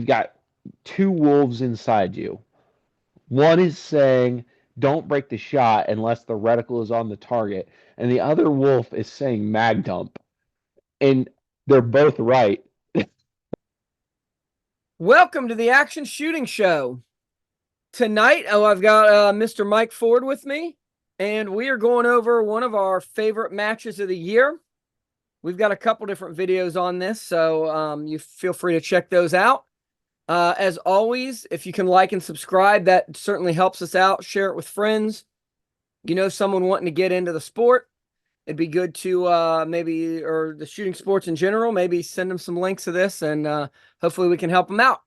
got two wolves inside you. One is saying, don't break the shot unless the reticle is on the target. And the other wolf is saying mag dump. And they're both right. Welcome to the Action Shooting Show. Tonight, I've got Mr. Mike Ford with me, and we are going over one of our favorite matches of the year. We've got a couple different videos on this, so you feel free to check those out. As always, if you can like and subscribe, that certainly helps us out. Share it with friends. You know, someone wanting to get into the sport, it'd be good to or the shooting sports in general, maybe send them some links to this, and hopefully we can help them out.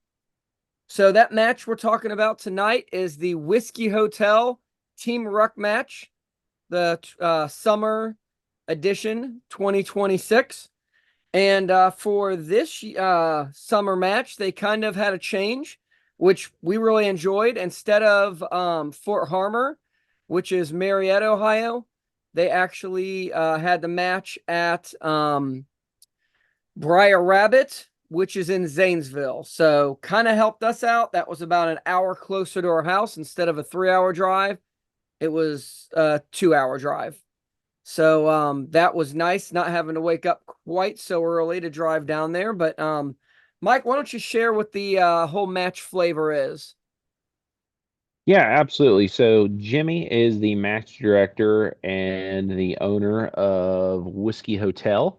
So that match we're talking about tonight is the Whiskey Hotel Team Ruck match, the summer edition 2026. And for this summer match, they kind of had a change, which we really enjoyed. Instead of Fort Harmor, which is Marietta, Ohio, they actually had the match at Briar Rabbit, which is in Zanesville. So kind of helped us out. That was about an hour closer to our house. Instead of a 3-hour drive, it was a 2-hour drive. So that was nice, not having to wake up quite so early to drive down there. But Mike, why don't you share what the whole match flavor is? Yeah, absolutely. So Jimmy is the match director and the owner of Whiskey Hotel,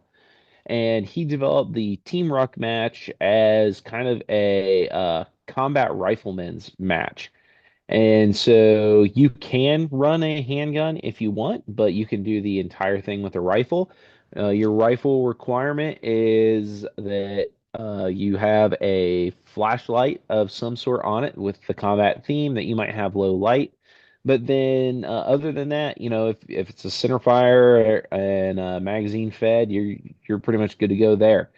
and he developed the Team Ruck match as kind of a combat rifleman's match. And so you can run a handgun if you want, but you can do the entire thing with a rifle. Your rifle requirement is that you have a flashlight of some sort on it with the combat theme that you might have low light. But then, other than that, if it's a center fire and magazine fed, you're pretty much good to go there.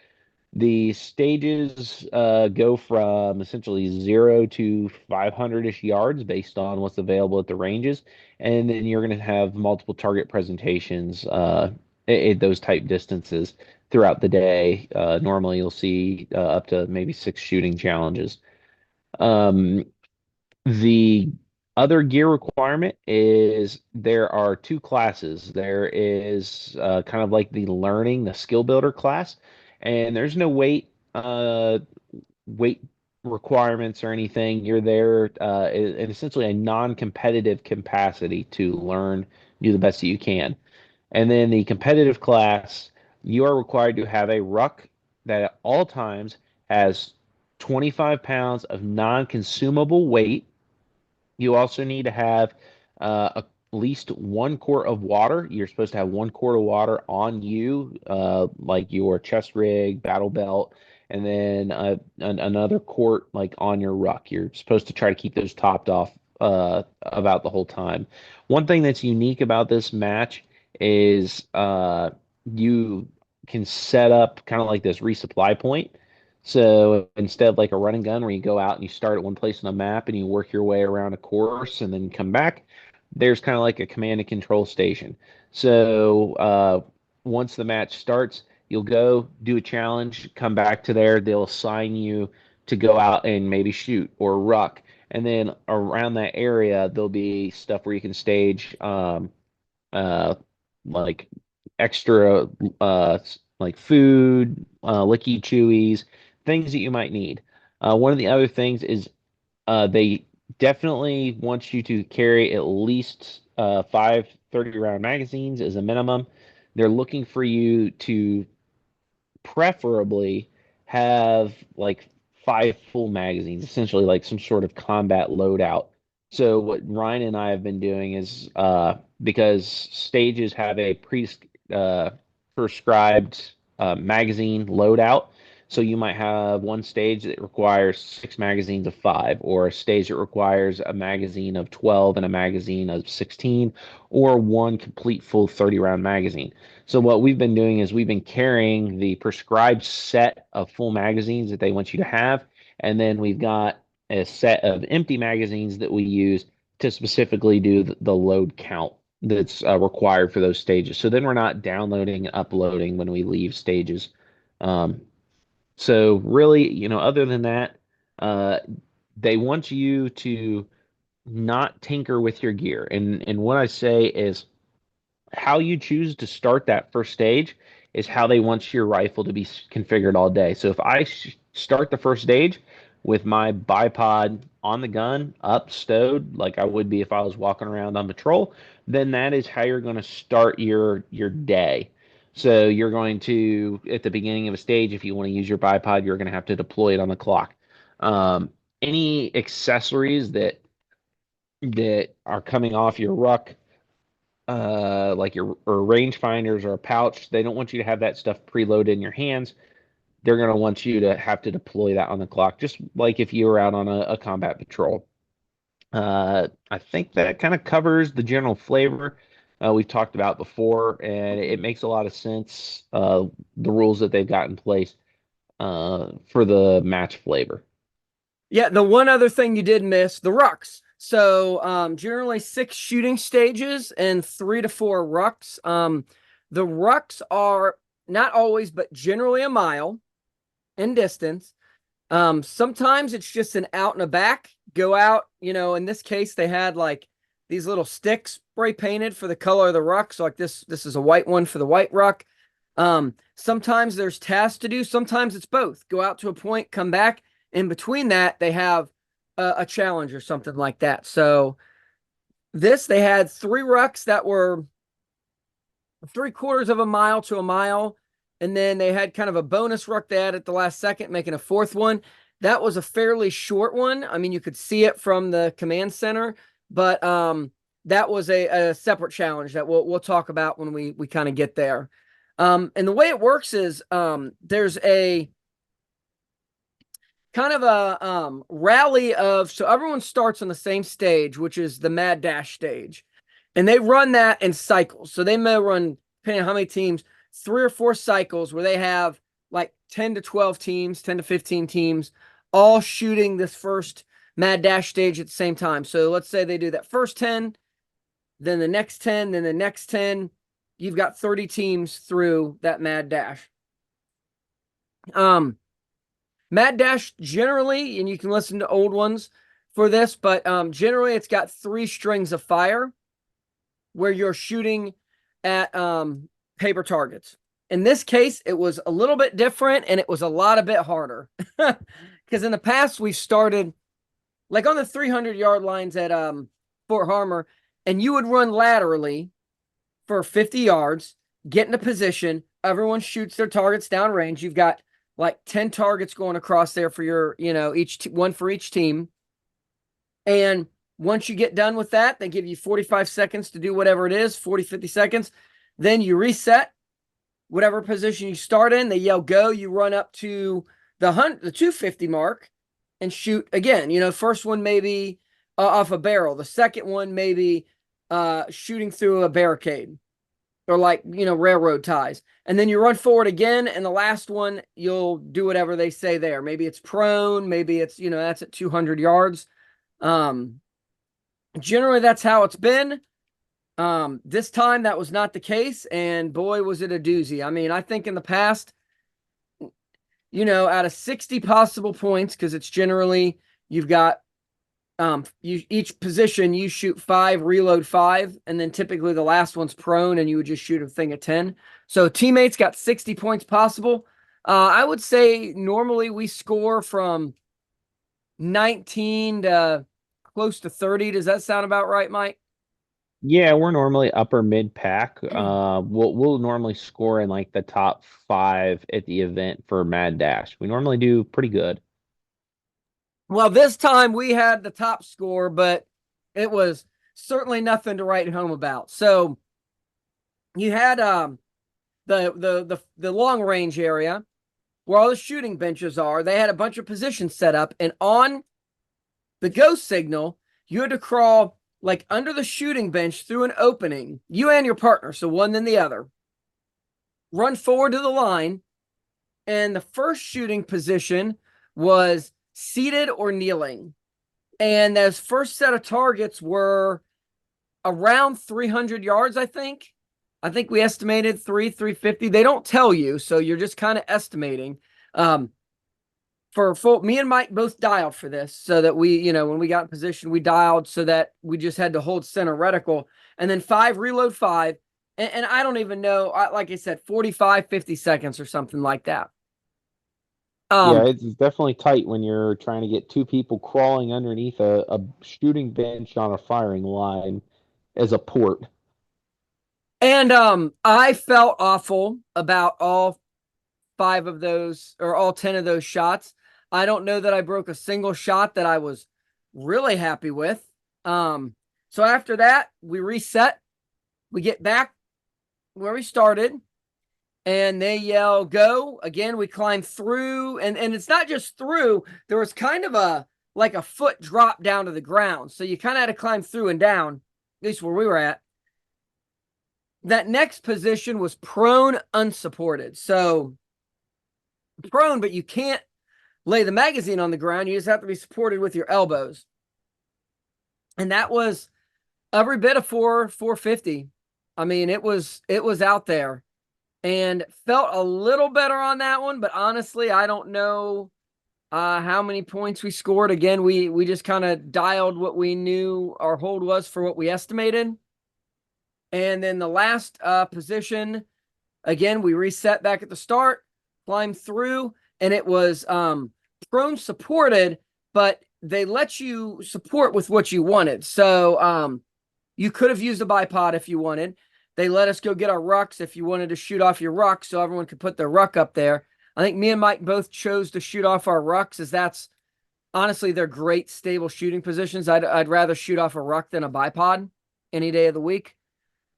The stages go from essentially 0 to 500-ish yards based on what's available at the ranges. And then you're going to have multiple target presentations at those type distances throughout the day. Normally, you'll see up to maybe 6 shooting challenges. Um, the other gear requirement is there are two classes. There is kind of like the skill builder class, and there's no weight requirements or anything. You're there in essentially a non-competitive capacity to learn, do the best that you can. And then the competitive class, you are required to have a ruck that at all times has 25 pounds of non-consumable weight. You also need to have at least 1 quart of water. You're supposed to have 1 quart of water on you, like your chest rig, battle belt, and then another quart like on your ruck. You're supposed to try to keep those topped off about the whole time. One thing that's unique about this match is you can set up kind of like this resupply point. So instead of like a run and gun where you go out and you start at one place on the map and you work your way around a course and then come back, there's kind of like a command and control station. So once the match starts, you'll go do a challenge, come back to there. They'll assign you to go out and maybe shoot or ruck. And then around that area, there'll be stuff where you can stage uh, like extra like food, licky chewies, things that you might need. One of the other things is they definitely want you to carry at least 5 30-round magazines as a minimum. They're looking for you to preferably have like 5 full magazines, essentially like some sort of combat loadout. So what Ryan and I have been doing is because stages have a uh, prescribed magazine loadout. So you might have one stage that requires 6 magazines of 5, or a stage that requires a magazine of 12 and a magazine of 16, or one complete full 30-round magazine. So what we've been doing is we've been carrying the prescribed set of full magazines that they want you to have, and then we've got a set of empty magazines that we use to specifically do the load count that's required for those stages. So then we're not downloading and uploading when we leave stages. Um, so really, other than that, Uh, they want you to not tinker with your gear. And what I say is how you choose to start that first stage is how they want your rifle to be configured all day. So if I start the first stage with my bipod on the gun, up, stowed, like I would be if I was walking around on patrol, then that is how you're going to start your day. So you're going to, at the beginning of a stage, if you want to use your bipod, you're going to have to deploy it on the clock. Any accessories that are coming off your ruck, like your or range finders or a pouch, they don't want you to have that stuff preloaded in your hands. They're going to want you to have to deploy that on the clock, just like if you were out on a combat patrol. I think that kind of covers the general flavor we've talked about before, and it makes a lot of sense. The rules that they've got in place for the match flavor. Yeah, the one other thing you did miss, the rucks. So generally 6 shooting stages and 3 to 4 rucks. The rucks are not always, but generally a mile in distance. Sometimes it's just an out and a back. Go out, in this case, they had like these little sticks spray painted for the color of the ruck. So like this is a white one for the white ruck. Sometimes there's tasks to do. Sometimes it's both. Go out to a point, come back. In between that, they have a challenge or something like that. So they had 3 rucks that were 3/4 of a mile to a mile. And then they had kind of a bonus ruck they had at the last second, making a 4th one. That was a fairly short one. I mean, you could see it from the command center, but that was a separate challenge that we'll talk about when we kind of get there. And the way it works is there's a kind of a rally of, so everyone starts on the same stage, which is the Mad Dash stage. And they run that in cycles. So they may run, depending on how many teams, 3 or 4 cycles where they have like 10 to 12 teams, 10 to 15 teams, all shooting this first Mad Dash stage at the same time. So let's say they do that first 10, then the next 10, then the next 10. You've got 30 teams through that Mad Dash. Mad Dash generally, and you can listen to old ones for this, but generally it's got 3 strings of fire where you're shooting at paper targets. In this case, it was a little bit different and it was a bit harder. Because in the past, we've started like on the 300-yard lines at Fort Harmar, and you would run laterally for 50 yards, get in a position, everyone shoots their targets downrange. You've got like 10 targets going across there for your, one for each team. And once you get done with that, they give you 45 seconds to do whatever it is, 40, 50 seconds. Then you reset whatever position you start in. They yell go. You run up to the 250 mark and shoot again. First one maybe off a barrel. The second one maybe shooting through a barricade or like, railroad ties. And then you run forward again. And the last one, you'll do whatever they say there. Maybe it's prone. Maybe it's, that's at 200 yards. Generally, that's how it's been. This time that was not the case, and boy, was it a doozy. I mean, I think in the past, out of 60 possible points, because it's generally you've got each position you shoot 5, reload 5, and then typically the last one's prone, and you would just shoot a thing of 10. So teammates got 60 points possible. I would say normally we score from 19 to close to 30. Does that sound about right, Mike? Yeah, we're normally upper mid pack. We'll normally score in like the top 5 at the event for Mad Dash. We normally do pretty good. Well, this time we had the top score, but it was certainly nothing to write home about. So you had the long range area where all the shooting benches are. They had a bunch of positions set up, and on the go signal, you had to crawl like under the shooting bench through an opening, you and your partner, so one then the other, run forward to the line, and the first shooting position was seated or kneeling. And those first set of targets were around 300 yards, I think. I think we estimated 350. They don't tell you, so you're just kind of estimating. for full, me and Mike both dialed for this so that we, when we got in position, we dialed so that we just had to hold center reticle and then 5, reload 5. And I don't even know, like I said, 45, 50 seconds or something like that. Yeah, Um, it's definitely tight when you're trying to get two people crawling underneath a shooting bench on a firing line as a port. and I felt awful about all 5 of those or all 10 of those shots. I don't know that I broke a single shot that I was really happy with. Um, so after that, we reset, we get back where we started, and they yell go again. We climb through, and it's not just through. There was kind of a foot drop down to the ground, so you kind of had to climb through and down, at least where we were at. That next position was prone unsupported. So prone, but you can't lay the magazine on the ground. You just have to be supported with your elbows. And that was every bit of 450. I mean, it was out there, and felt a little better on that one, but honestly, I don't know how many points we scored. Again, we just kind of dialed what we knew our hold was for what we estimated. And then the last position, again, we reset back at the start, climbed through, and it was prone supported, but they let you support with what you wanted. So you could have used a bipod if you wanted. They let us go get our rucks if you wanted to shoot off your ruck so everyone could put their ruck up there. I think me and Mike both chose to shoot off our rucks, as that's honestly they're great stable shooting positions. I'd rather shoot off a ruck than a bipod any day of the week.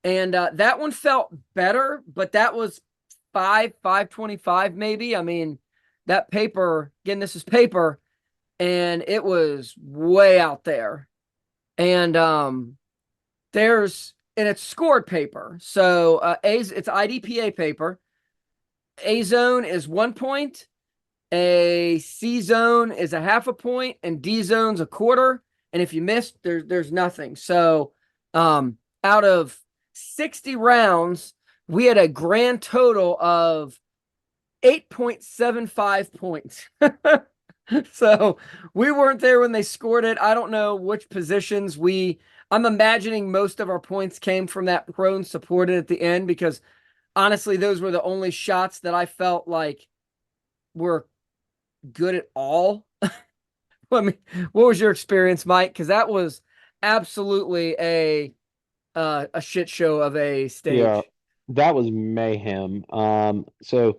And that one felt better, but that was 525 maybe. I mean, that paper, again, this is paper, and it was way out there. And it's scored paper. So it's IDPA paper. A zone is 1 point, a C zone is a half a point, and D zone's a quarter. And if you missed, there's nothing. So out of 60 rounds, we had a grand total of 8.75 points. So we weren't there when they scored it. I don't know which positions I'm imagining most of our points came from that prone supported at the end, because honestly, those were the only shots that I felt like were good at all. I mean, what was your experience, Mike? Because that was absolutely a shit show of a Yeah, stage. that was mayhem. So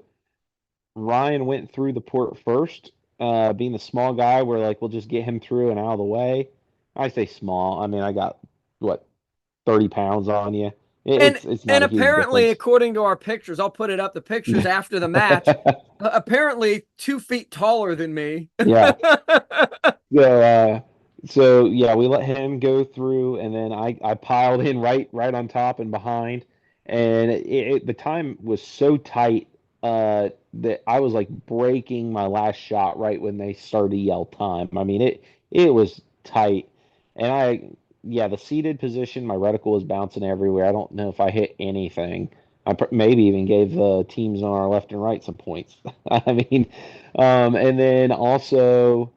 Ryan went through the port first. Being the small guy, we're like, we'll just get him through and out of the way. I say small. I mean, I got what 30 pounds on you. And It's not and a huge apparently, difference. according to our pictures, I'll put it up. The pictures after the match, apparently 2 feet taller than me. Yeah. So so yeah, we let him go through, and then I piled in right on top and behind, and the time was so tight that I was like breaking my last shot right when they started to yell time. I mean it was tight, and yeah, the seated position, my reticle was bouncing everywhere. I don't know if I hit anything. Maybe even gave the teams on our left and right some points. I mean, and then also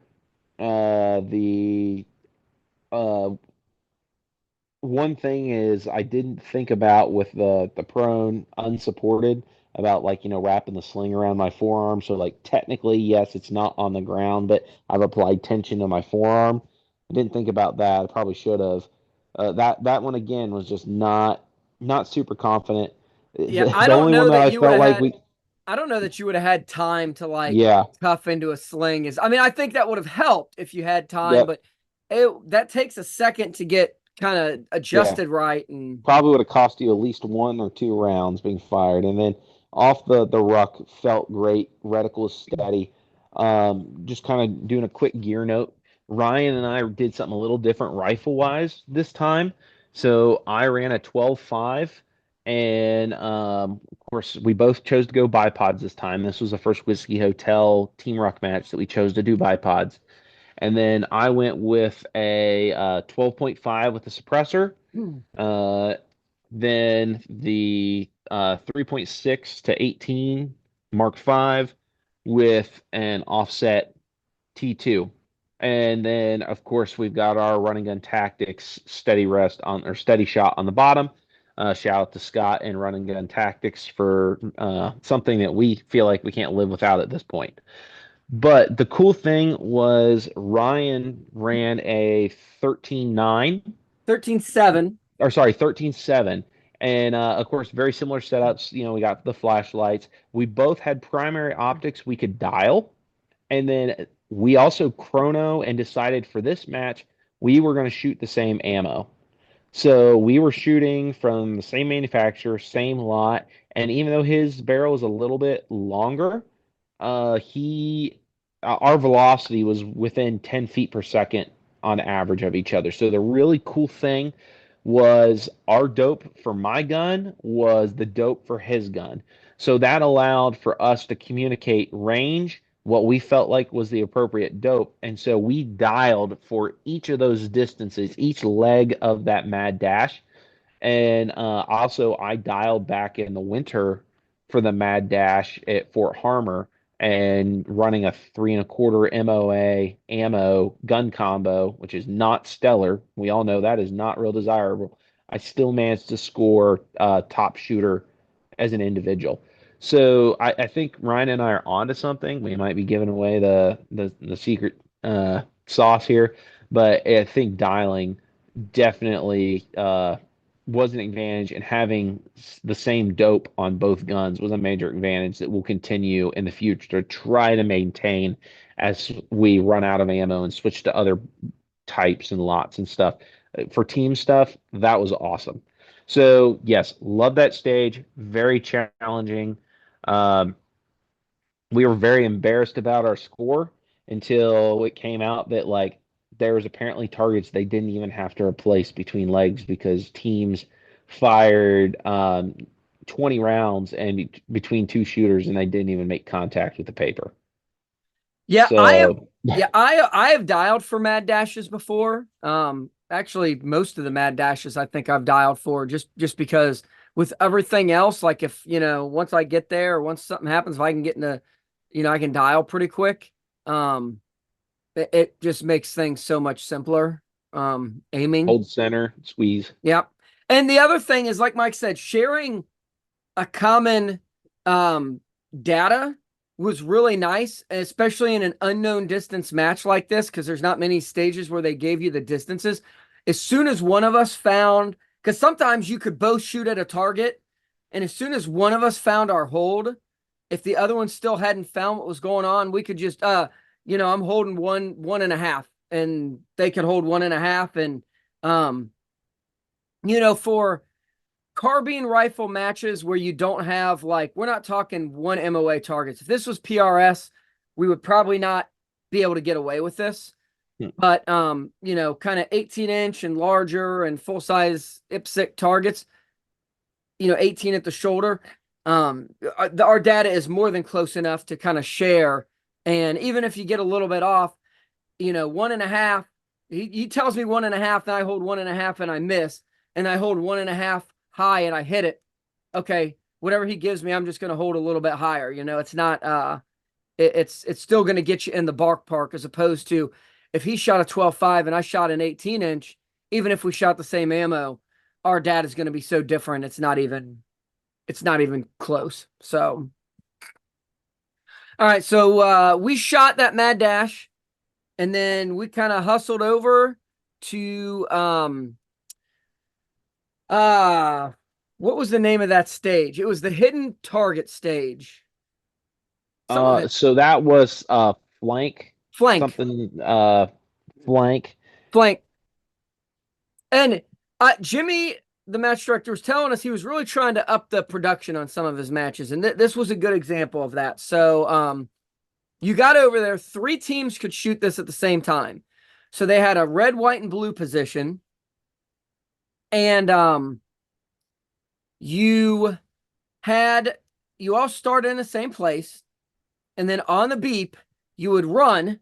the uh, one thing is I didn't think about with the prone unsupported about like wrapping the sling around my forearm. So like technically, yes, it's not on the ground, but I've applied tension to my forearm. I didn't think about that. I probably should have. That one again was just not super confident. Yeah, The only one that I felt like we I don't know that you would have had time to like yeah tough into a sling. I mean, I think that would have helped if you had time, yep but that takes a second to get kind of yeah adjusted right. And probably would have cost you at least 1 or 2 rounds being fired. And then off the ruck felt great. Reticle is steady. Just kind of doing a quick gear note. Ryan and I did something a little different rifle wise this time. So I ran a 12.5, and of course we both chose to go bipods this time. This was the first Whiskey Hotel Team Ruck match that we chose to do bipods. And then I went with a 12.5 with the suppressor, uh, then the 3.6 to 18 Mark V with an offset T2. And then, of course, we've got our running gun tactics, steady rest on or steady shot on the bottom. Shout out to Scott and running gun tactics for something that we feel like we can't live without at this point. But the cool thing was Ryan ran a 13.9, 13-7. or sorry, 13.7. And of course, very similar setups. We got the flashlights. We both had primary optics we could dial. And then we also chrono and decided for this match, we were going to shoot the same ammo. So we were shooting from the same manufacturer, same lot, and even though his barrel was a little bit longer, he our velocity was within 10 feet per second on average of each other. So the really cool thing was our dope for my gun was the dope for his gun. So that allowed for us to communicate range, what we felt like was the appropriate dope. And so we dialed for each of those distances, each leg of that mad dash. And also, I dialed back in the winter for the Mad Dash at Fort Harmor and running a 3 1/4 MOA ammo gun combo, which is not stellar. We all know that is not real desirable. I still managed to score top shooter as an individual. So I think Ryan and I are onto something. We might be giving away the secret sauce here, but I think dialing definitely was an advantage, and having the same dope on both guns was a major advantage that will continue in the future to try to maintain as we run out of ammo and switch to other types and lots and stuff. For team stuff, that was awesome. So yes, love that stage. Very challenging. Um, we were very embarrassed about our score until it came out that like there was apparently targets they didn't even have to replace between legs because teams fired 20 rounds and between two shooters and they didn't even make contact with the paper. Yeah, I have. So Yeah, I have dialed for mad dashes before. Actually, most of the mad dashes I think I've dialed for just because with everything else, like if once I get there or once something happens, if I can get into, I can dial pretty quick. Um, it just makes things so much simpler. Aiming. hold center, squeeze. Yep. And the other thing is, like Mike said, sharing a common data was really nice, especially in an unknown distance match like this, because there's not many stages where they gave you the distances. As soon as one of us found, because sometimes you could both shoot at a target, and as soon as one of us found our hold, if the other one still hadn't found what was going on, we could just I'm holding 1.5, and they could hold 1.5, and um, for carbine rifle matches where you don't have we're not talking one MOA targets. If this was PRS, we would probably not be able to get away with this. Hmm. But kind of 18-inch and larger and full size IPSC targets, 18 at the shoulder. Our data is more than close enough to kind of share. And even if you get a little bit off, 1.5, he tells me 1.5, and I hold 1.5 and I miss, and I hold 1.5 high and I hit it. Okay, whatever he gives me, I'm just going to hold a little bit higher. It's not it's still going to get you in the bark park, as opposed to if he shot a 12.5 and I shot an 18-inch, even if we shot the same ammo, our data is going to be so different. It's not even close. So all right, so we shot that mad dash, and then we kind of hustled over to what was the name of that stage? It was the hidden target stage. Something So that was flank flank, something flank. flank. And Jimmy, the match director, was telling us he was really trying to up the production on some of his matches, and this was a good example of that. So you got over there, 3 teams could shoot this at the same time. So they had a red, white, and blue position, and you all started in the same place, and then on the beep, you would run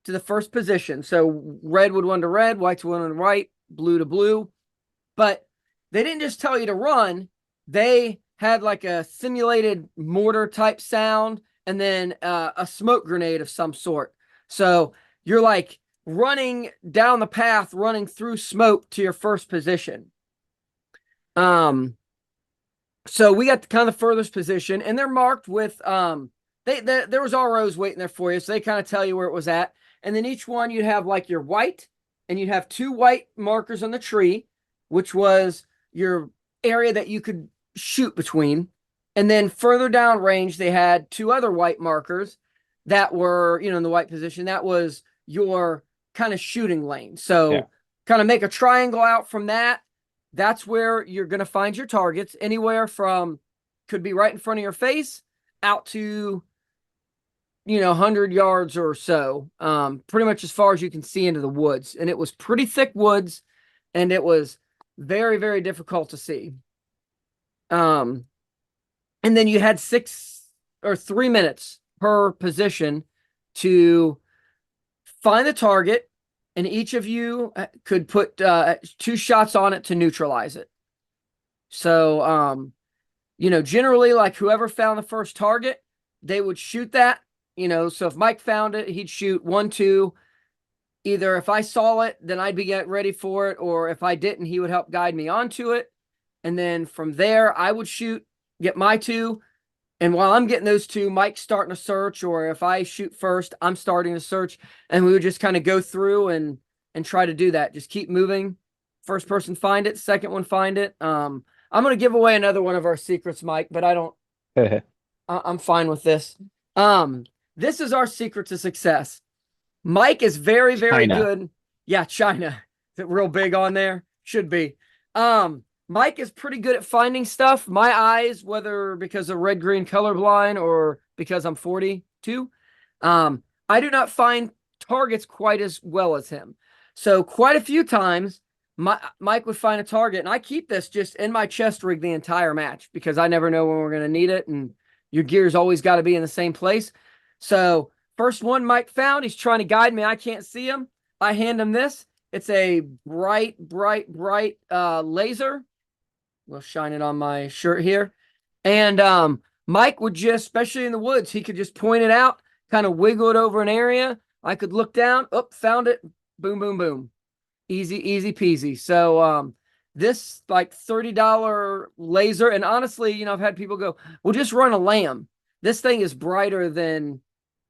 to the first position. So red would run to red, white would run to white, blue to blue. But they didn't just tell you to run. They had like a simulated mortar type sound, and then a smoke grenade of some sort. So you're like running down the path, running through smoke to your first position. Um, so we got kind of the furthest position, and they're marked with there was ROs waiting there for you, so they kind of tell you where it was at. And then each one you'd have like your white, and you'd have two white markers on the tree, which was your area that you could shoot between. And then further down range, they had two other white markers that were, in the white position. That was your kind of shooting lane. Yeah. So kind of make a triangle out from that. That's where you're going to find your targets, anywhere from could be right in front of your face out to 100 yards or so, pretty much as far as you can see into the woods. And it was pretty thick woods, and it was very, very difficult to see. And then you had 3 minutes per position to find the target, and each of you could put 2 shots on it to neutralize it. So, generally, like whoever found the first target, they would shoot that. So if Mike found it, he'd shoot 1, 2. Either if I saw it, then I'd be getting ready for it, or if I didn't, he would help guide me onto it. And then from there, I would shoot, get my 2. And while I'm getting those 2, Mike's starting to search, or if I shoot first, I'm starting to search. And we would just kind of go through and try to do that. Just keep moving. First person find it, second one find it. I'm going to give away another one of our secrets, Mike, but I'm fine with this. This is our secret to success. Mike is very, very China. good. Yeah, China. Is it real big on there? Should be. Mike is pretty good at finding stuff. My eyes, whether because of red-green colorblind or because I'm 42, I do not find targets quite as well as him. So quite a few times, Mike would find a target, and I keep this just in my chest rig the entire match because I never know when we're going to need it, and your gear's always got to be in the same place. So first one Mike found, he's trying to guide me. I can't see him. I hand him this. It's a bright, bright, bright laser. We'll shine it on my shirt here. And Mike would just, especially in the woods, he could just point it out, kind of wiggle it over an area. I could look down, found it, boom, boom, boom. Easy, easy peasy. So this like $30 laser, and honestly, I've had people go, well, just run a lamb. This thing is brighter than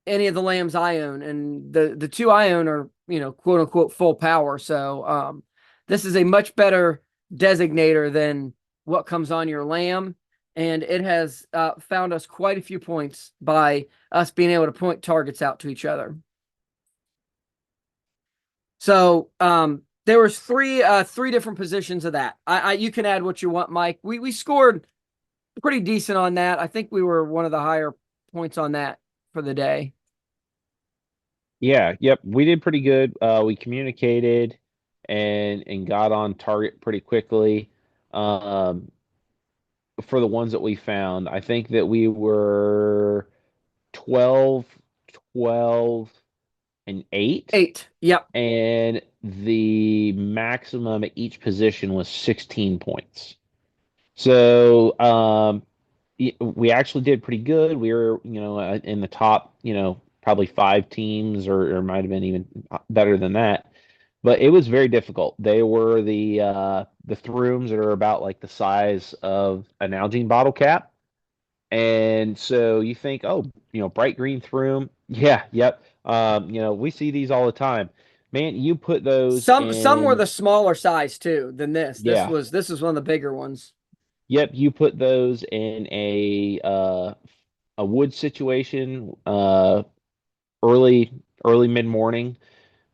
any of the lambs I own, and the 2 I own are, quote unquote full power. So this is a much better designator than what comes on your lamb, and it has found us quite a few points by us being able to point targets out to each other. So there was three different positions of that. You can add what you want, Mike. We scored pretty decent on that. I think we were one of the higher points on that for the day. Yeah, yep, we did pretty good. We communicated and got on target pretty quickly. Um, for the ones that we found, I think that we were 12, 12, and 8. 8. Yep. And the maximum at each position was 16 points. So we actually did pretty good. We were, in the top, probably 5 teams, or might have been even better than that. But it was very difficult. They were the throoms that are about like the size of an Nalgene bottle cap. And so you think, oh, bright green throom. Yeah, yep. We see these all the time. Man, you put those Some were in, the smaller size too than this. yeah, This was one of the bigger ones. yep, you put those in a wood situation, early mid morning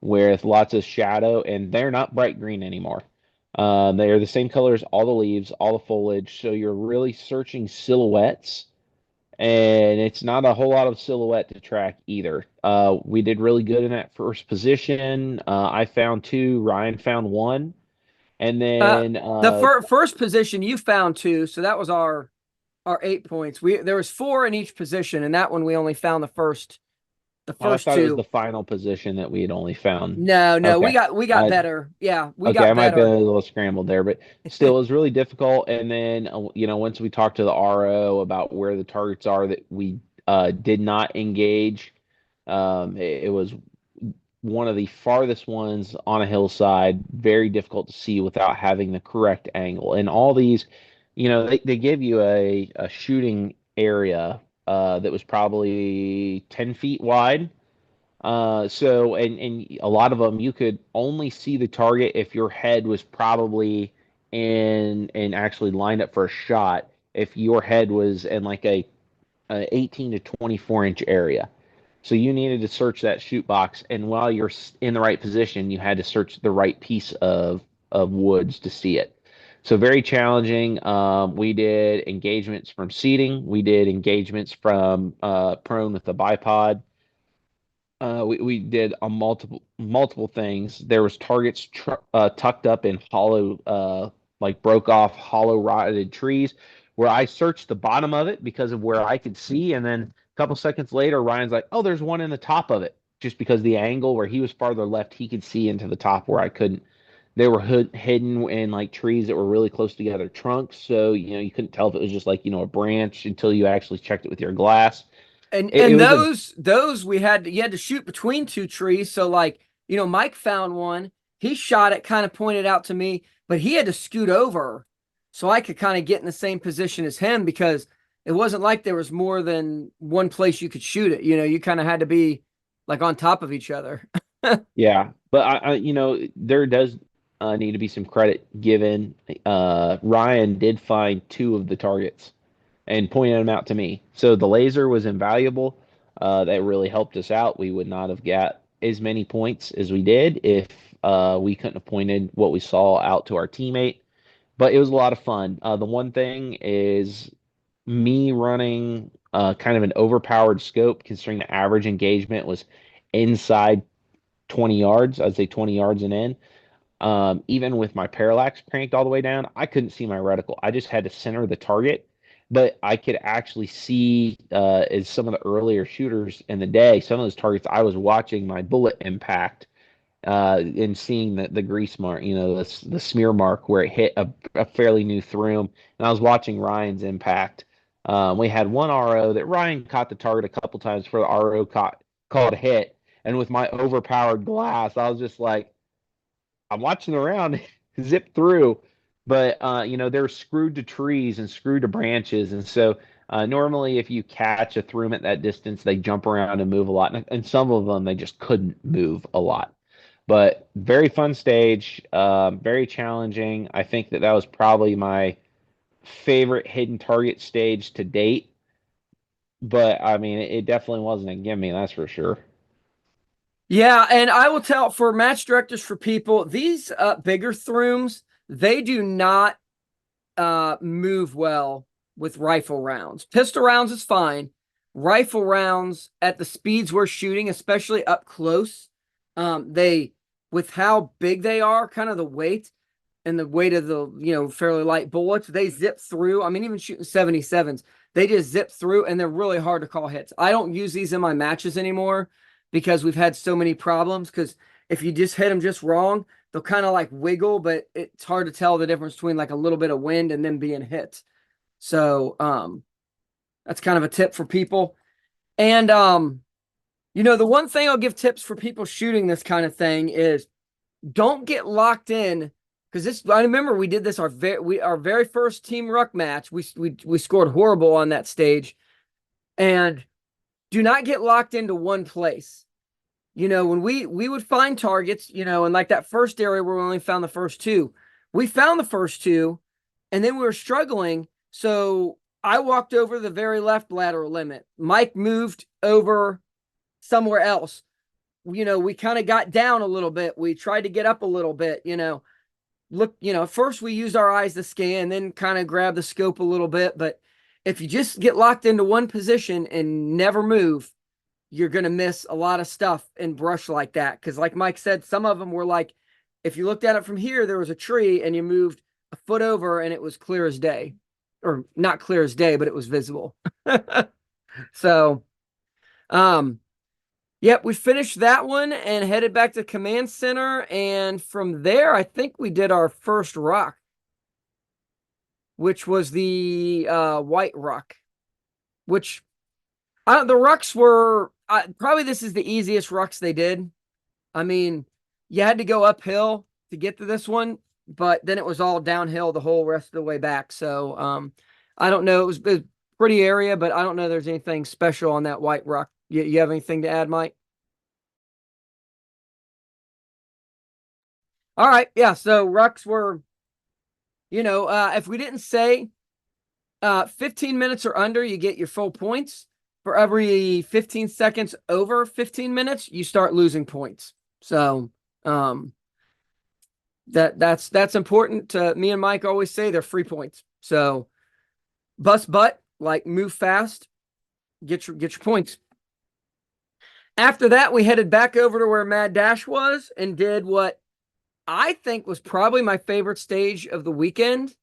with lots of shadow, and they're not bright green anymore. They are the same color as all the leaves, all the foliage. So you're really searching silhouettes, and it's not a whole lot of silhouette to track either. We did really good in that first position. I found 2, Ryan found 1, and then The first position you found 2, so that was our 8 points. There was 4 in each position, and that one we only found the first I thought it was 2. the final position that we had only found. No, Okay. we got better. Yeah, we Okay, I got might be a better. little scrambled there, but still, it was really difficult. And then, once we talked to the RO about where the targets are that we did not engage, it was one of the farthest ones on a hillside, very difficult to see without having the correct angle. And all these, they give you a shooting area that was probably 10 feet wide. And a lot of them, you could only see the target if your head was probably in and actually lined up for a shot. If your head was in like a 18 to 24-inch area. So you needed to search that shoot box, and while you're in the right position, you had to search the right piece of woods to see it. So very challenging. We did engagements from seating. We did engagements from prone with the bipod. We did a multiple things. There was targets tucked up in hollow, like broke off hollow rotted trees, where I searched the bottom of it because of where I could see, and then a couple seconds later, Ryan's like, "Oh, there's one in the top of it," just because the angle where he was farther left, he could see into the top where I couldn't. They were hidden in like trees that were really close together trunks, so you couldn't tell if it was just like a branch until you actually checked it with your glass. And It and was a those you had to shoot between two trees. So like, Mike found one. He shot it, kind of pointed out to me, but he had to scoot over so I could kind of get in the same position as him, because it wasn't like there was more than one place you could shoot it. You kind of had to be like on top of each other. Yeah, but there does need to be some credit given. Ryan did find two of the targets and pointed them out to me. So the laser was invaluable. That really helped us out. We would not have got as many points as we did if we couldn't have pointed what we saw out to our teammate. But it was a lot of fun. The one thing is me running kind of an overpowered scope, considering the average engagement was inside 20 yards. I'd say 20 yards and in. Even with my parallax cranked all the way down, I couldn't see my reticle. I just had to center the target, but I could actually see, as some of the earlier shooters in the day, some of those targets, I was watching my bullet impact and seeing the grease mark, the smear mark where it hit a fairly new throom. And I was watching Ryan's impact. We had one RO that Ryan caught the target a couple times before the RO called a hit. And with my overpowered glass, I was just like, I'm watching around zip through, but they're screwed to trees and screwed to branches, and so normally if you catch a throom at that distance, they jump around and move a lot, and some of them they just couldn't move a lot. But very fun stage, very challenging. I think that was probably my favorite hidden target stage to date. But I mean, it definitely wasn't a gimme, that's for sure. Yeah, and I will tell for match directors, for people, these bigger throoms, they do not move well with rifle rounds. Pistol rounds is fine. Rifle rounds at the speeds we're shooting, especially up close, they, with how big they are, kind of the weight and the weight of the fairly light bullets, they zip through. I mean, even shooting 77s, they just zip through, and they're really hard to call hits. I don't use these in my matches anymore because we've had so many problems. Because if you just hit them just wrong, they'll kind of like wiggle, but it's hard to tell the difference between like a little bit of wind and them being hit. So that's kind of a tip for people. And the one thing I'll give tips for people shooting this kind of thing is don't get locked in, because I remember we did this our very first team ruck match. We scored horrible on that stage, and do not get locked into one place. When we would find targets, and like that first area where we only found the first two, we found the first two, and then we were struggling. So I walked over the very left lateral limit. Mike moved over somewhere else. We kind of got down a little bit. We tried to get up a little bit, look, first we used our eyes to scan, then kind of grab the scope a little bit. But if you just get locked into one position and never move, you're going to miss a lot of stuff in brush like that. Because like Mike said, some of them were like, if you looked at it from here, there was a tree and you moved a foot over and it was clear as day. Or not clear as day, but it was visible. So, yep, we finished that one and headed back to command center. And from there, I think we did our first ruck, which was the white ruck, which the rucks were probably, this is the easiest rucks they did. I mean, you had to go uphill to get to this one, but then it was all downhill the whole rest of the way back. So I don't know. It was a pretty area, but I don't know there's anything special on that White Rock. You have anything to add, Mike? All right. Yeah. So Rucks were, if we didn't say 15 minutes or under, you get your full points. For every 15 seconds over 15 minutes, you start losing points. So um, that's important to me and Mike always say they're free points. So bust butt, like move fast, get your points. After that, we headed back over to where Mad Dash was and did what I think was probably my favorite stage of the weekend.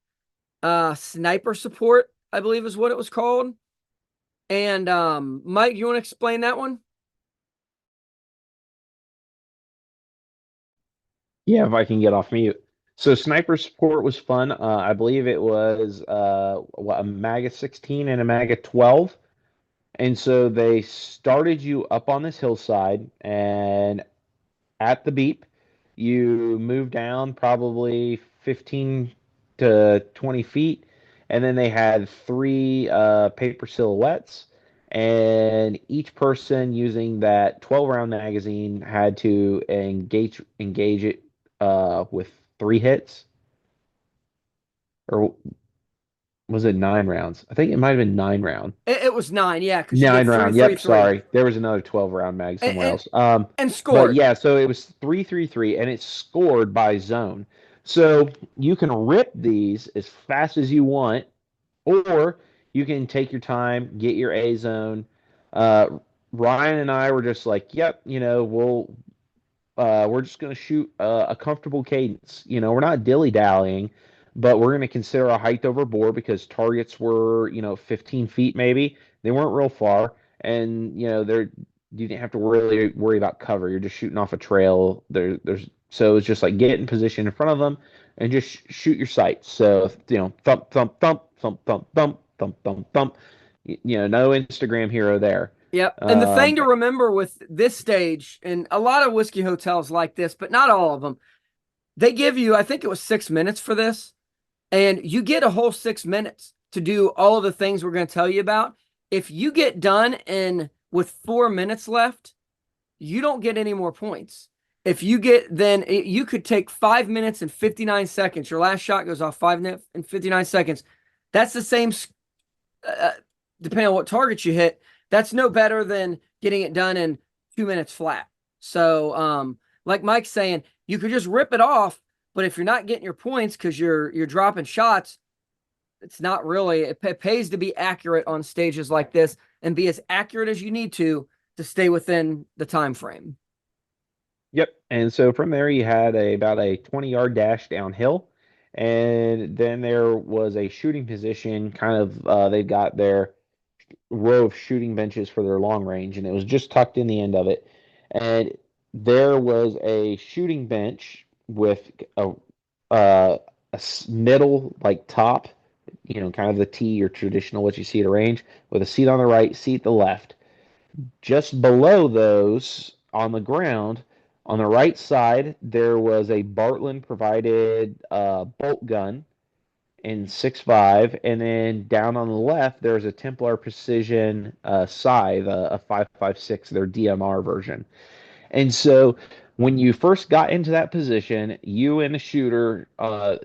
Sniper support, I believe is what it was called. And Mike, you want to explain that one? Yeah, if I can get off mute. So sniper support was fun. I believe it was a Maga 16 and a Maga 12. And so they started you up on this hillside, and at the beep, you move down probably 15 to 20 feet, and then they had three paper silhouettes, and each person using that 12 round magazine had to engage it with three hits, or was it 9 rounds? I think it might have been 9 round. It was nine, yeah, because you get Nine three, round. three, Yep, three, sorry. There was another 12 round mag and somewhere and, else. and But scored. yeah, so it was 3-3-3 and it's scored by zone. So you can rip these as fast as you want, or you can take your time, get your A zone. Uh, Ryan and I were just like, yep, we're just going to shoot a comfortable cadence. We're not dilly dallying, but we're going to consider a height over bore because targets were, 15 feet maybe. They weren't real far, and you didn't have to really worry about cover. You're just shooting off a trail. There's so it's just like get in position in front of them and just shoot your sights. So thump thump thump thump thump thump thump thump thump. No Instagram hero there. Yep. And the thing Um, to remember with this stage, and a lot of whiskey hotels like this, but not all of them, they give you, I think it was 6 minutes for this, and you get a whole 6 minutes to do all of the things we're going to tell you about. If you get done in with 4 minutes left, you don't get any more points. If you get then you could take 5 minutes and 59 seconds. Your last shot goes off 5 minutes and 59 seconds. That's the same, uh, depending on what target you hit. That's no better than getting it done in 2 minutes flat. So, like Mike's saying, you could just rip it off, but if you're not getting your points because you're dropping shots, it's not really. It pays to be accurate on stages like this and be as accurate as you need to stay within the time frame. Yep. And so from there, you had about a 20-yard dash downhill. And then there was a shooting position, kind of, they've got their row of shooting benches for their long range, and it was just tucked in the end of it. And there was a shooting bench with uh, middle, like top, kind of the T or traditional, what you see at a range, with a seat on the right, seat the left. Just below those on the ground, on the right side, there was a Bartland provided bolt gun in 6.5, and then down on the left, there's a Templar Precision scythe, a 5.56, their DMR version. And so when you first got into that position, you and the shooter,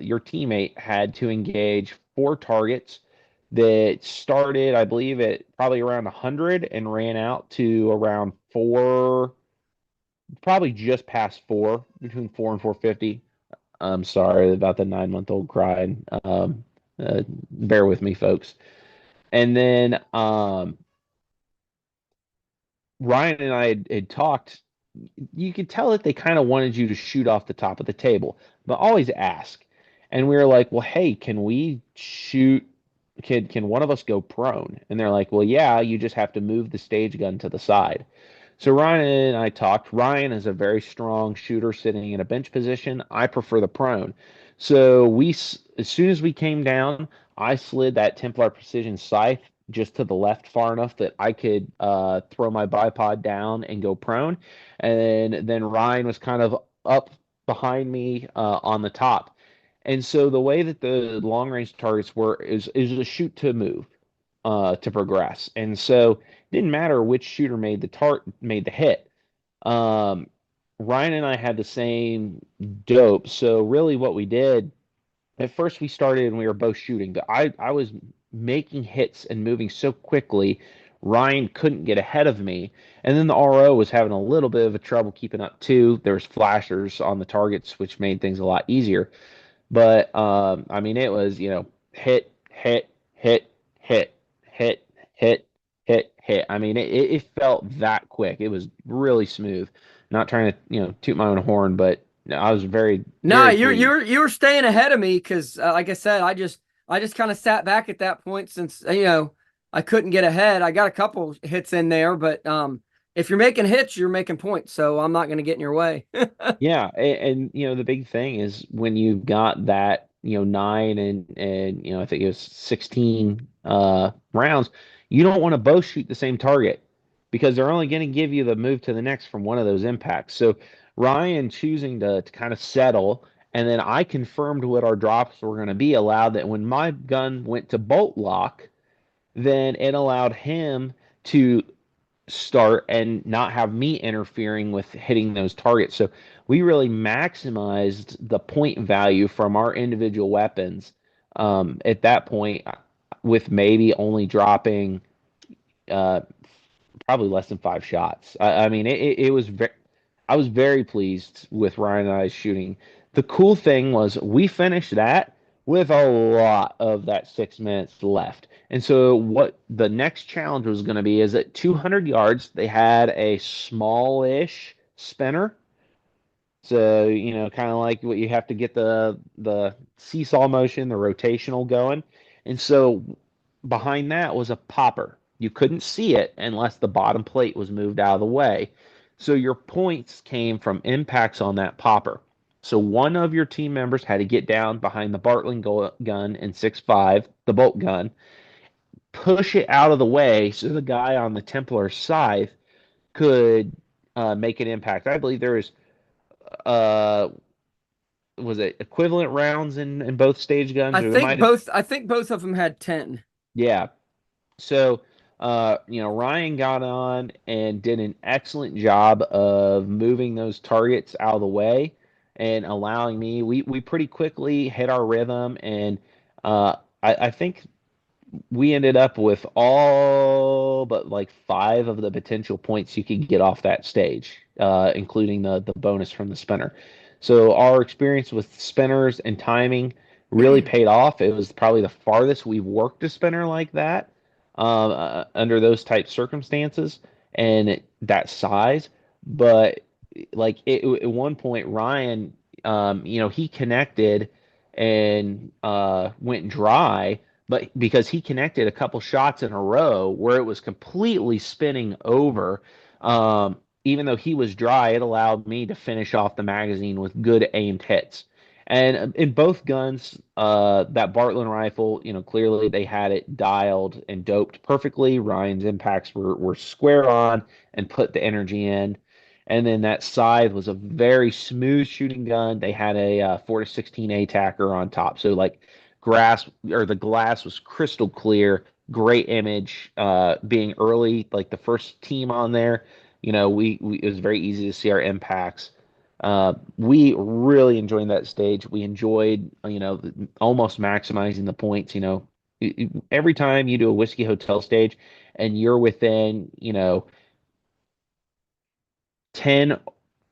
your teammate, had to engage four targets that started, I believe, at probably around 100 and ran out to around four, probably just past four, between 4 and 450. I'm sorry about the 9-month-old crying. Bear with me, folks. And then Ryan and I had talked. You could tell that they kind of wanted you to shoot off the top of the table, but always ask. And we were like, well, hey, can we shoot? Can one of us go prone? And they're like, well, yeah, you just have to move the stage gun to the side. So Ryan and I talked. Ryan is a very strong shooter sitting in a bench position. I prefer the prone. So as soon as we came down, I slid that Templar Precision scythe just to the left far enough that I could throw my bipod down and go prone. And then Ryan was kind of up behind me on the top. And so the way that the long range targets were is a shoot to move to progress. And so it didn't matter which shooter made the hit. Um, Ryan and I had the same dope. So really what we did at first we started and we were both shooting, but I was making hits and moving so quickly, Ryan couldn't get ahead of me. And then the RO was having a little bit of a trouble keeping up too. There was flashers on the targets, which made things a lot easier. But I mean, it was, hit, hit, hit, hit, hit, hit, hit, hit. I mean, it felt that quick. It was really smooth. Not trying to, toot my own horn, but I was very, No, very you're pleased. you're you were staying ahead of me because, like I said, I just kind of sat back at that point since I couldn't get ahead. I got a couple hits in there, but if you're making hits, you're making points, so I'm not going to get in your way. Yeah, and, the big thing is when you've got that, nine and I think it was 16 rounds, you don't want to both shoot the same target because they're only going to give you the move to the next from one of those impacts. So Ryan choosing to kind of settle, and then I confirmed what our drops were going to be allowed that when my gun went to bolt lock, then it allowed him to start and not have me interfering with hitting those targets. So we really maximized the point value from our individual weapons at that point, with maybe only dropping uh, probably less than 5 shots. I mean, it was I was very pleased with Ryan and I's shooting. The cool thing was we finished that with a lot of that 6 minutes left. And so what the next challenge was going to be is at 200 yards, they had a smallish spinner, so, kind of like what you have to get the seesaw motion, the rotational going. And so behind that was a popper. You couldn't see it unless the bottom plate was moved out of the way. So your points came from impacts on that popper. So one of your team members had to get down behind the Bartling gun in 6.5, the bolt gun, push it out of the way so the guy on the Templar scythe could make an impact. I believe there uh, was it equivalent rounds in both stage guns, or there might have. I think both of them had 10. Yeah. So Ryan got on and did an excellent job of moving those targets out of the way and allowing me. We pretty quickly hit our rhythm, and I think we ended up with all but like 5 of the potential points you could get off that stage, including the bonus from the spinner. So our experience with spinners and timing really paid off. It was probably the farthest we've worked a spinner like that under those type circumstances and that size. But like at one point, Ryan, he connected and went dry, but because he connected a couple shots in a row where it was completely spinning over, even though he was dry, it allowed me to finish off the magazine with good aimed hits. And in both guns, that Bartlett rifle, clearly they had it dialed and doped perfectly. Ryan's impacts were square on and put the energy in. And then that scythe was a very smooth shooting gun. They had a 4 to 16 ATACR on top. So like the glass was crystal clear, great image. Being early, like the first team on there, we it was very easy to see our impacts. We really enjoyed that stage. We enjoyed, almost maximizing the points. Every time you do a whiskey hotel stage and you're within, 10,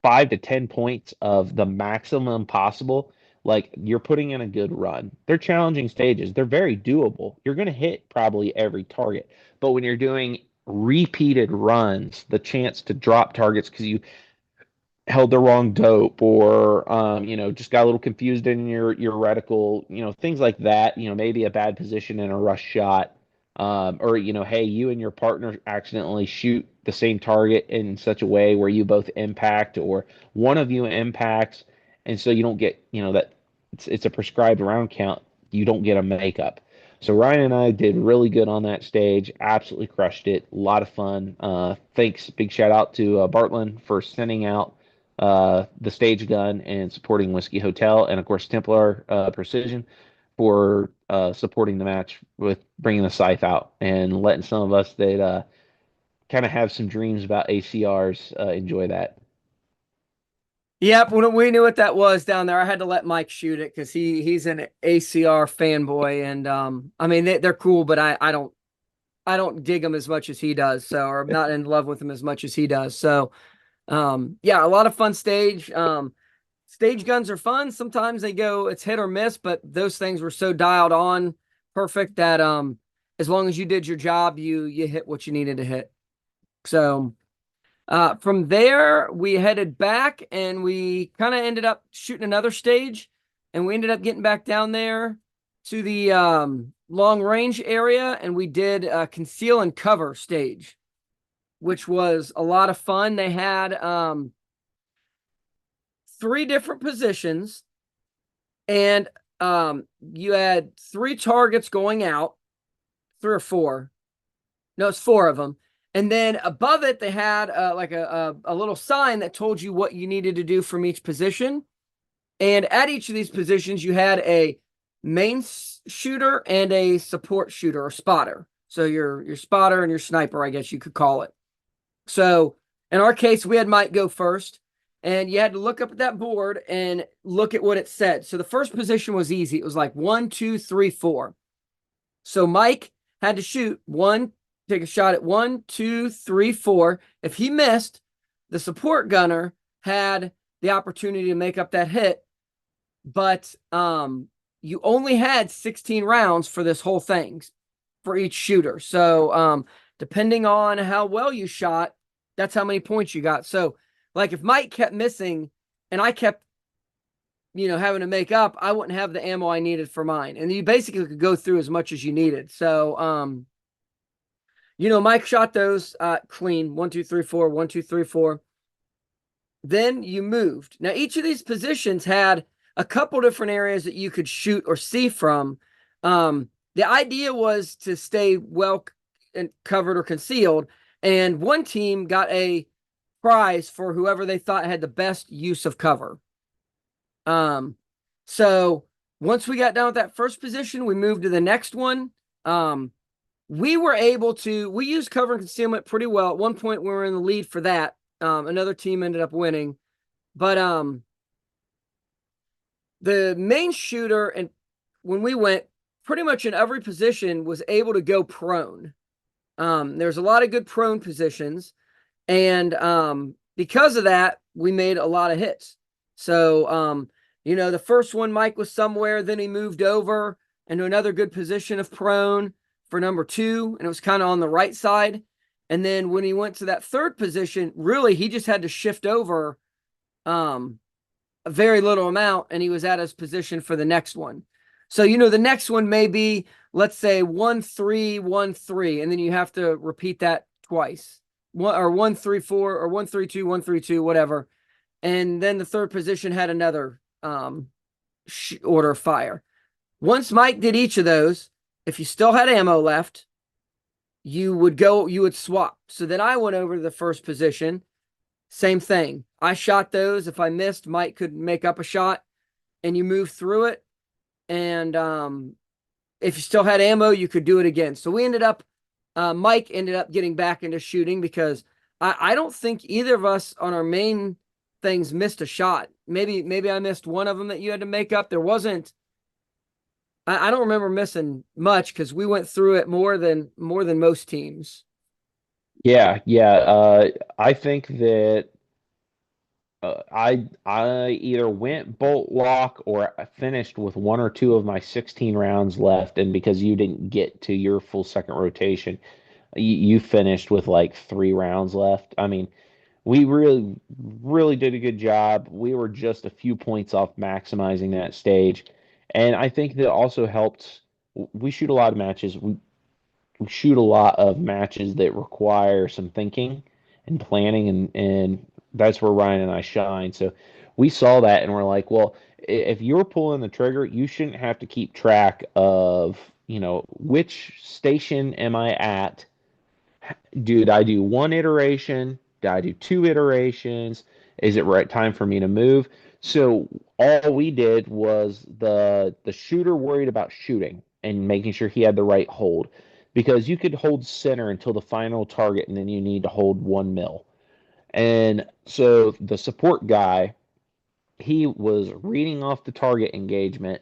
5 to 10 points of the maximum possible, like you're putting in a good run. They're challenging stages. They're very doable. You're going to hit probably every target. But when you're doing repeated runs, the chance to drop targets because you held the wrong dope or just got a little confused in your reticle, things like that, maybe a bad position in a rush shot, or hey, you and your partner accidentally shoot the same target in such a way where you both impact or one of you impacts, and so you don't get, that it's a prescribed round count, you don't get a makeup. So Ryan and I did really good on that stage. Absolutely crushed it. A lot of fun. Thanks, big shout out to Bartland for sending out the stage gun and supporting Whiskey Hotel, and of course Templar Precision for supporting the match with bringing the scythe out and letting some of us that kind of have some dreams about ACRs enjoy that. Yep, when we knew what that was down there, I had to let Mike shoot it because he's an ACR fanboy, and I mean they're cool, but I don't dig them as much as he does, so or I'm not in love with them as much as he does. So yeah, a lot of fun stage. Stage guns are fun. Sometimes it's hit or miss, but those things were so dialed on perfect that as long as you did your job, you hit what you needed to hit. So from there, we headed back and we kind of ended up shooting another stage, and we ended up getting back down there to the long range area, and we did a conceal and cover stage, which was a lot of fun. They had three different positions, and you had three targets going out, three or four. No, it's four of them. And then above it, they had like a little sign that told you what you needed to do from each position. And at each of these positions, you had a main shooter and a support shooter or spotter. So your spotter and your sniper, I guess you could call it. So in our case, we had Mike go first, and you had to look up at that board and look at what it said. So the first position was easy. It was like 1, 2, 3, 4. So Mike had to shoot take a shot at 1, 2, 3, 4. If he missed, the support gunner had the opportunity to make up that hit, but you only had 16 rounds for this whole thing for each shooter. So depending on how well you shot, that's how many points you got. So like if Mike kept missing and I kept having to make up, I wouldn't have the ammo I needed for mine. And you basically could go through as much as you needed. So Mike shot those clean. 1, 2, 3, 4, 1, 2, 3, 4. Then you moved. Now, each of these positions had a couple different areas that you could shoot or see from. The idea was to stay well covered or concealed, and one team got a prize for whoever they thought had the best use of cover. So once we got done with that first position, we moved to the next one. We used cover and concealment pretty well. At one point, we were in the lead for that. Another team ended up winning, but the main shooter, and when we went, pretty much in every position was able to go prone. There's a lot of good prone positions, and because of that, we made a lot of hits. So the first one, Mike was somewhere, then he moved over into another good position of prone for number 2, and it was kind of on the right side. And then when he went to that third position, really, he just had to shift over a very little amount, and he was at his position for the next one. So, the next one may be, let's say, 1, 3, 1, 3, and then you have to repeat that twice. 1, 3, 4, or 1, 3, 2, 1, 3, 2, whatever. And then the third position had another order of fire. Once Mike did each of those, if you still had ammo left, you would swap. So then I went over to the first position. Same thing. I shot those. If I missed, Mike could make up a shot, and you move through it. And if you still had ammo, you could do it again. So Mike ended up getting back into shooting because I don't think either of us on our main things missed a shot. Maybe I missed one of them that you had to make up. There wasn't. I don't remember missing much because we went through it more than most teams. Yeah, yeah. I think that I either went bolt lock or I finished with one or two of my 16 rounds left, and because you didn't get to your full second rotation, you finished with like 3 rounds left. I mean, we really, really did a good job. We were just a few points off maximizing that stage, and I think that also helped. We shoot a lot of matches. We shoot a lot of matches that require some thinking and planning, and that's where Ryan and I shine. So we saw that and we're like, well, if you're pulling the trigger, you shouldn't have to keep track of which station am I at? Did I do one iteration? Did I do two iterations? Is it right time for me to move? So all we did was the shooter worried about shooting and making sure he had the right hold, because you could hold center until the final target and then you need to hold 1 mil. And so the support guy, he was reading off the target engagement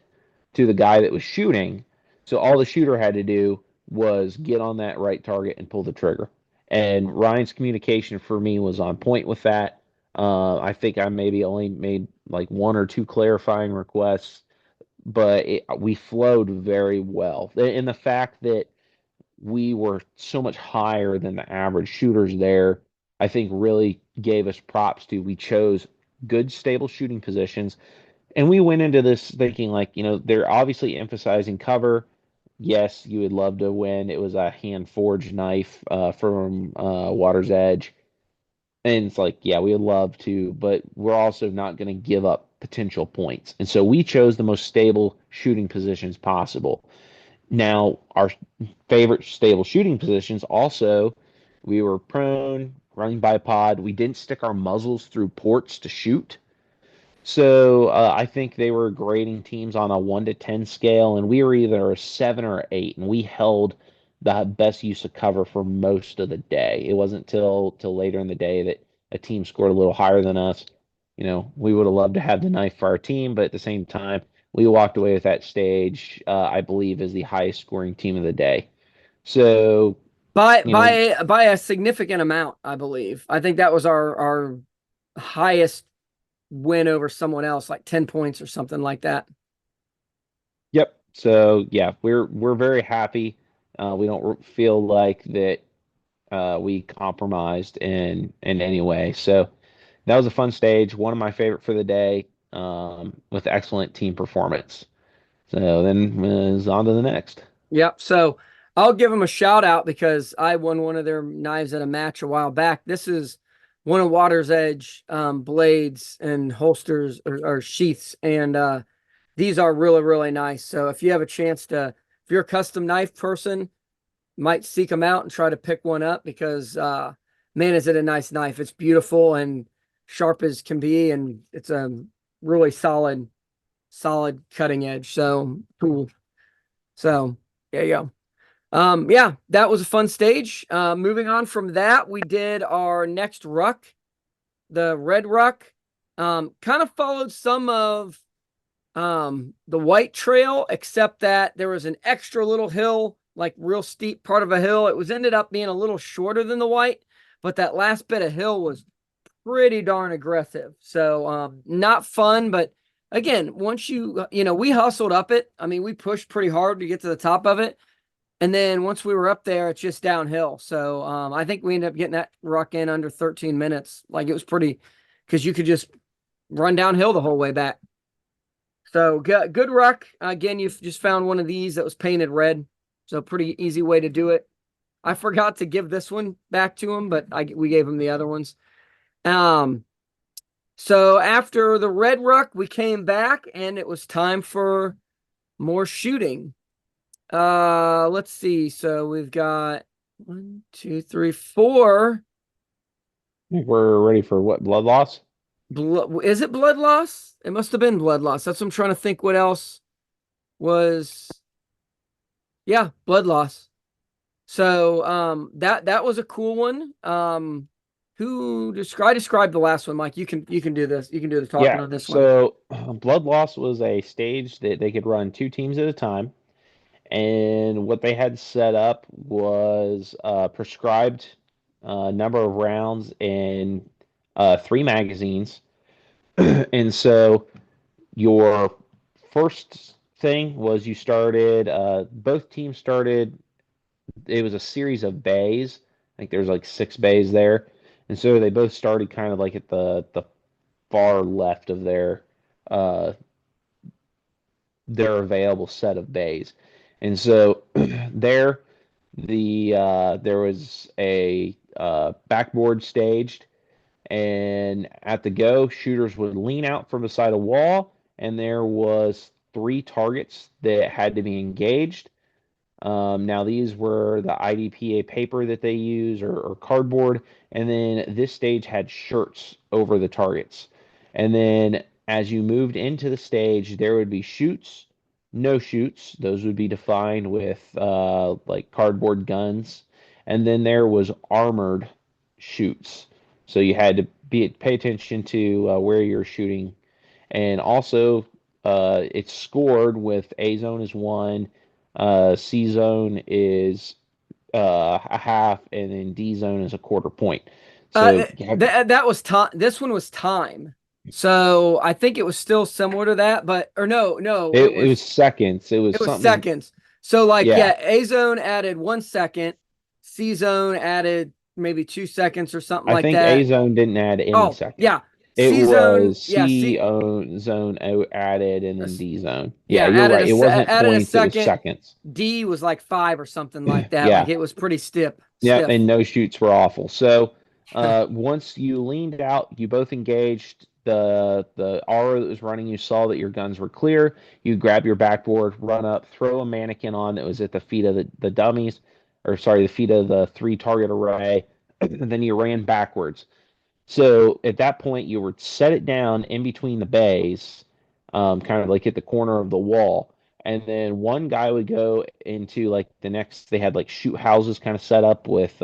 to the guy that was shooting. So all the shooter had to do was get on that right target and pull the trigger. And Ryan's communication for me was on point with that. I think I maybe only made like one or two clarifying requests, but we flowed very well. And the fact that we were so much higher than the average shooters there, I think really gave us props to. We chose good, stable shooting positions. And we went into this thinking, like, they're obviously emphasizing cover. Yes, you would love to win. It was a hand forged knife from Water's Edge. And it's like, yeah, we would love to, but we're also not going to give up potential points. And so we chose the most stable shooting positions possible. Now, our favorite stable shooting positions also, we were prone, running bipod. We didn't stick our muzzles through ports to shoot. So I think they were grading teams on a 1 to 10 scale, and we were either a 7 or 8, and we held the best use of cover for most of the day. It wasn't till later in the day that a team scored a little higher than us. We would have loved to have the knife for our team, but at the same time, we walked away with that stage, I believe, as the highest scoring team of the day. So, By you know, by a significant amount, I believe. I think that was our highest win over someone else, like 10 points or something like that. yep. So yeah, we're very happy. We don't feel like that we compromised in any way. So that was a fun stage, one of my favorite for the day, with excellent team performance. So then is on to the next. Yep. So I'll give them a shout out because I won one of their knives at a match a while back. This is one of Water's Edge blades and holsters or sheaths, and these are really, really nice. So if you have a chance if you're a custom knife person, might seek them out and try to pick one up because man, is it a nice knife. It's beautiful and sharp as can be, and it's a really solid cutting edge. So cool. So there you go. Yeah, that was a fun stage. Moving on from that, we did our next ruck, the red ruck. Kind of followed some of the white trail, except that there was an extra little hill, like real steep part of a hill. It was ended up being a little shorter than the white, but that last bit of hill was pretty darn aggressive. So not fun, but again, once we hustled up it. I mean, we pushed pretty hard to get to the top of it. And then once we were up there, it's just downhill. So I think we ended up getting that ruck in under 13 minutes. Like it was pretty, because you could just run downhill the whole way back. So good ruck. Again, you've just found one of these that was painted red. So pretty easy way to do it. I forgot to give this one back to him, but we gave him the other ones. So after the red ruck, we came back and it was time for more shooting. Let's see. So we've got 1, 2, 3, 4. I think we're ready for what, blood loss? Is it blood loss? It must have been blood loss. That's what I'm trying to think what else was. Yeah, blood loss. So that was a cool one. I described the last one, Mike. You can do this. You can do the talking Yeah. on this one. So blood loss was a stage that they could run two teams at a time. And what they had set up was prescribed number of rounds in three magazines. And so your first thing was you started, both teams started, it was a series of bays. I think there's like 6 bays there. And so they both started kind of like at the far left of uh, their available set of bays. And so there there was a backboard staged, and at the go, shooters would lean out from beside a wall, and there was 3 targets that had to be engaged. Now these were the IDPA paper that they use or cardboard, and then this stage had shirts over the targets. And then as you moved into the stage, there would be shoots, no shoots. Those would be defined with like cardboard guns, and then there was armored shoots. So you had to pay attention to where you're shooting, and also it's scored with A zone is one, C zone is a half, and then D zone is a quarter point. So you have, That was time. This one was time. So I think it was still similar to that, but or no, it was seconds. It was it was something. seconds. So like Yeah, yeah, A zone added 1 second, C zone added maybe 2 seconds or something I like think A that. zone didn't add any Oh second. yeah, It C zone was yeah zone added, and then D zone. Yeah, yeah you're right. It wasn't added a points. It was second. seconds. D was like 5 or something like that. Like Yeah. it was pretty stiff. Yep, Stiff. and no shoots were awful. So once you leaned out, you both engaged. The aura that was running, you saw that your guns were clear. You grab your backboard, run up, throw a mannequin on that was at the feet of the dummies, or sorry, the feet of the three target array. And then you ran backwards. So at that point, you would set it down in between the bays, kind of like at the corner of the wall. And then one guy would go into like the next, they had like shoot houses kind of set up with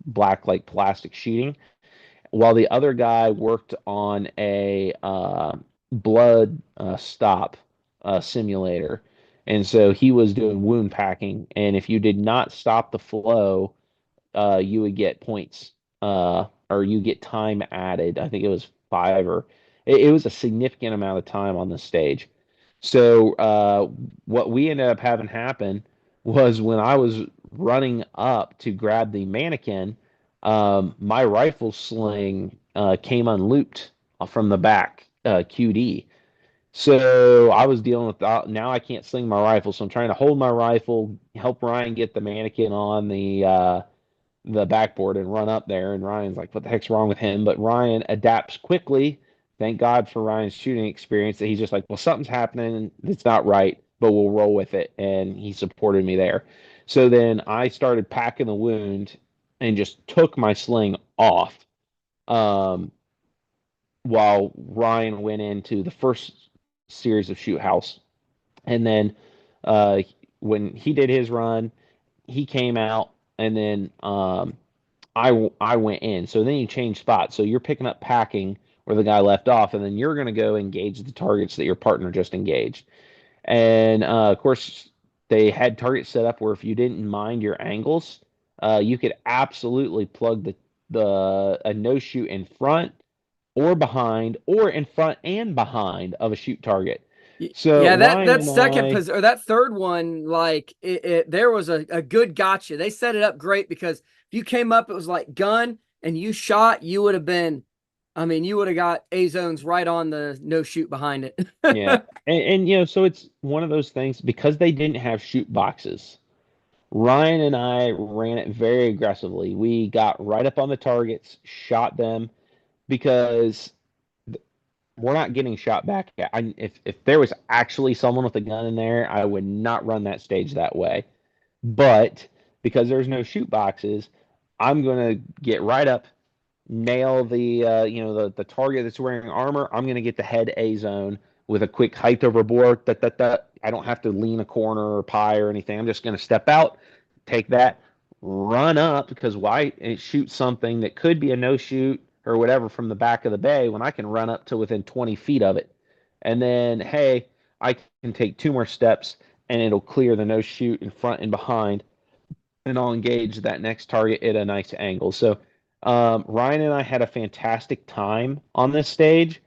black like plastic sheeting, while the other guy worked on a blood stop simulator. And so he was doing wound packing. And if you did not stop the flow, you would get points or you get time added. I think it was five or it was a significant amount of time on the stage. So what we ended up having happen was when I was running up to grab the mannequin, my rifle sling came unlooped from the back QD. So I was dealing with that. Now I can't sling my rifle, so I'm trying to hold my rifle, help Ryan get the mannequin on the backboard and run up there. And Ryan's like, what the heck's wrong with him? But Ryan adapts quickly. Thank God for Ryan's shooting experience that he's just like, well, something's happening. It's not right, but we'll roll with it. And he supported me there. So then I started packing the wound and just took my sling off um, while Ryan went into the first series of shoot house. And then uh, when he did his run, he came out and then I went in. So then you change spots. So you're picking up packing where the guy left off, and then you're going to go engage the targets that your partner just engaged. And of course, they had targets set up where if you didn't mind your angles, you could absolutely plug the a no shoot in front or behind or in front and behind of a shoot target. So Yeah, that Ryan that and second I, position or that third one, like there was a good gotcha. They set it up great because if you came up, it was like gun and you shot, you would have been, I mean, you would have got A zones right on the no shoot behind it. yeah, and so it's one of those things because they didn't have shoot boxes. Ryan and I ran it very aggressively. We got right up on the targets, shot them because we're not getting shot back. If there was actually someone with a gun in there, I would not run that stage that way. But because there's no shoot boxes, I'm gonna get right up, nail the target that's wearing armor. I'm gonna get the head A zone with a quick height overboard. That I don't have to lean a corner or pie or anything. I'm just gonna step out, take that, run up because why shoot something that could be a no shoot or whatever from the back of the bay when I can run up to within 20 feet of it, and then hey, I can take two more steps and it'll clear the no shoot in front and behind, and I'll engage that next target at a nice angle. So Ryan and I had a fantastic time on this stage.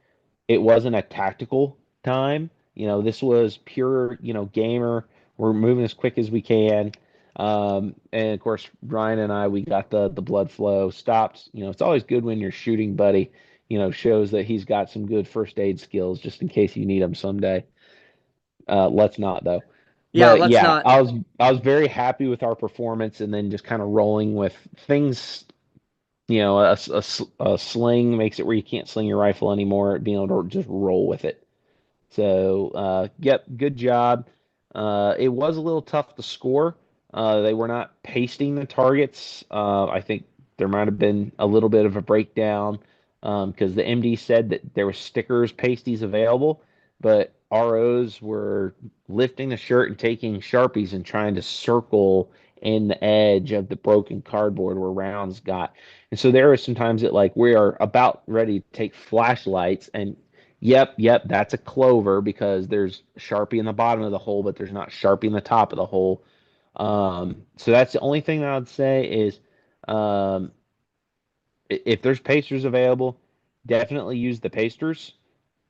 It wasn't a tactical time. This was pure, gamer. We're moving as quick as we can. And of course, Ryan and I, we got the blood flow stopped. It's always good when your shooting buddy, shows that he's got some good first aid skills just in case you need them someday. Let's not though. Yeah, But let's yeah, not. I was very happy with our performance, and then just kind of rolling with things. A sling makes it where you can't sling your rifle anymore. Being able to just roll with it. So, yep, good job. It was a little tough to score. They were not pasting the targets. I think there might have been a little bit of a breakdown because the MD said that there were stickers, pasties available, but ROs were lifting the shirt and taking Sharpies and trying to circle in the edge of the broken cardboard where rounds got. And so there are some times that like we are about ready to take flashlights and yep, that's a clover because there's Sharpie in the bottom of the hole, but there's not Sharpie in the top of the hole. So that's the only thing that I would say is um, if there's pasters available, definitely use the pasters.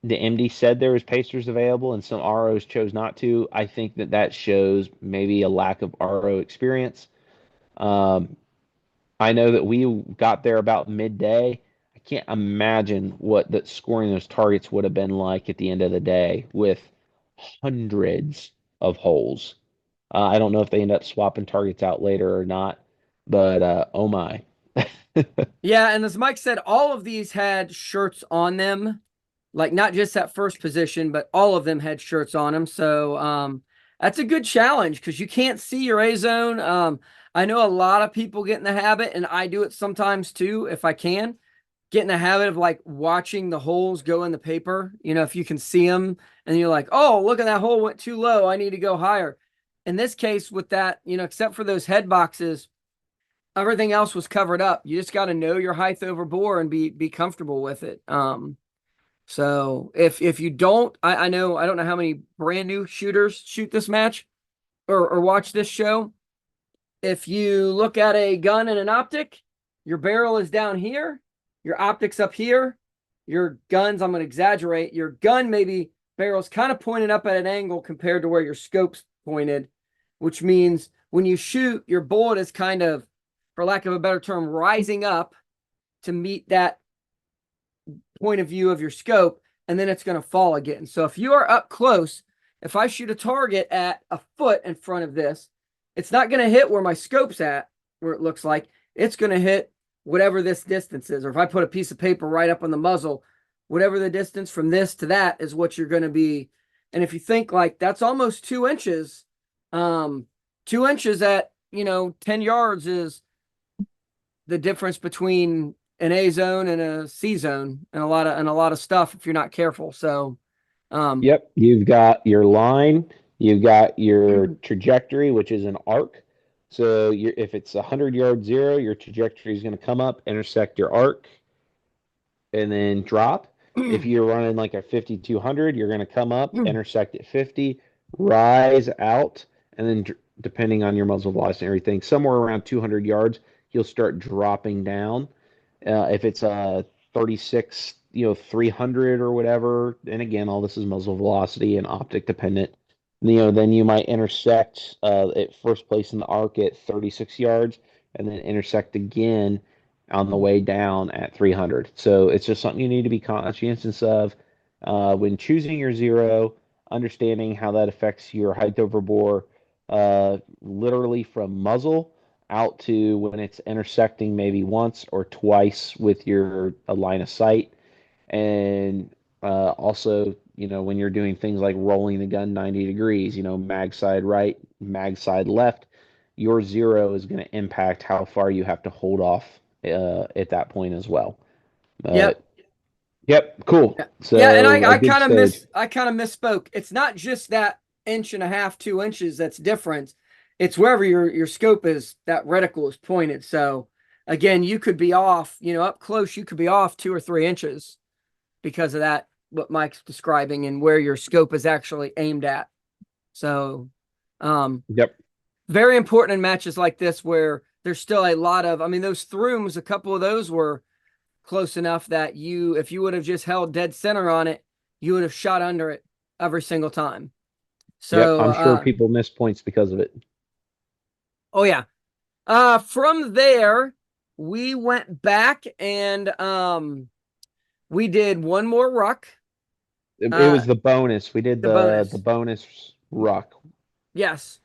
The MD said there was pasters available, and some ROs chose not to. I think that that shows maybe a lack of RO experience. Um, I know that we got there about midday. I can't imagine what that scoring those targets would have been like at the end of the day with hundreds of holes. I don't know if they end up swapping targets out later or not, but oh my. Yeah, and as Mike said, all of these had shirts on them, like not just that first position, but all of them had shirts on them. So that's a good challenge because you can't see your A zone. I know a lot of people get in the habit, and I do it sometimes too, if I can, get in the habit of like watching the holes go in the paper. If you can see them and you're like, oh, look at that hole went too low. I need to go higher. In this case, with that, except for those head boxes, everything else was covered up. You just got to know your height over bore and be comfortable with it. So if you don't, I know I don't know how many brand new shooters shoot this match or watch this show. If you look at a gun and an optic, your barrel is down here, your optic's up here, your guns, I'm going to exaggerate, your gun maybe barrel's kind of pointed up at an angle compared to where your scope's pointed, which means when you shoot, your bullet is kind of, for lack of a better term, rising up to meet that point of view of your scope, and then it's going to fall again. So if you are up close, if I shoot a target at a foot in front of this, it's not going to hit where my scope's at, where it looks like. It's going to hit whatever this distance is. Or if I put a piece of paper right up on the muzzle, whatever the distance from this to that is what you're going to be. And if you think like that's almost 2 inches, 2 inches at 10 yards is the difference between an A zone and a C zone and a lot of stuff if you're not careful. So Yep, you've got your line, you've got your trajectory, which is an arc. So if it's 100 yard zero, your trajectory is going to come up, intersect your arc, and then drop. If you're running like a 5200, you're going to come up, intersect at 50, rise out, and then depending on your muzzle velocity and everything, somewhere around 200 yards, you'll start dropping down. If it's a 36, 300 or whatever, and again, all this is muzzle velocity and optic dependent. Then you might intersect at first place in the arc at 36 yards, and then intersect again on the way down at 300. So it's just something you need to be conscientious of when choosing your zero, understanding how that affects your height over bore, literally from muzzle out to when it's intersecting maybe once or twice with your line of sight. And also, when you're doing things like rolling the gun 90 degrees, mag side right, mag side left, your zero is going to impact how far you have to hold off at that point as well. yep. But yep, cool. Yeah, and So a I good kind of stage. misspoke. It's not just that inch and a half, 2 inches that's different. It's wherever your scope is, that reticle is pointed. So again, you could be off, up close, you could be off 2 or 3 inches because of that, what Mike's describing and where your scope is actually aimed at. So Yep. very important in matches like this where there's still a lot of, I mean, those throoms, a couple of those were close enough that if you would have just held dead center on it, you would have shot under it every single time. Yep. So, I'm sure people miss points because of it. oh yeah. From there, we went back and we did one more ruck. It Uh, was the bonus. We did the the bonus. bonus ruck. Yes.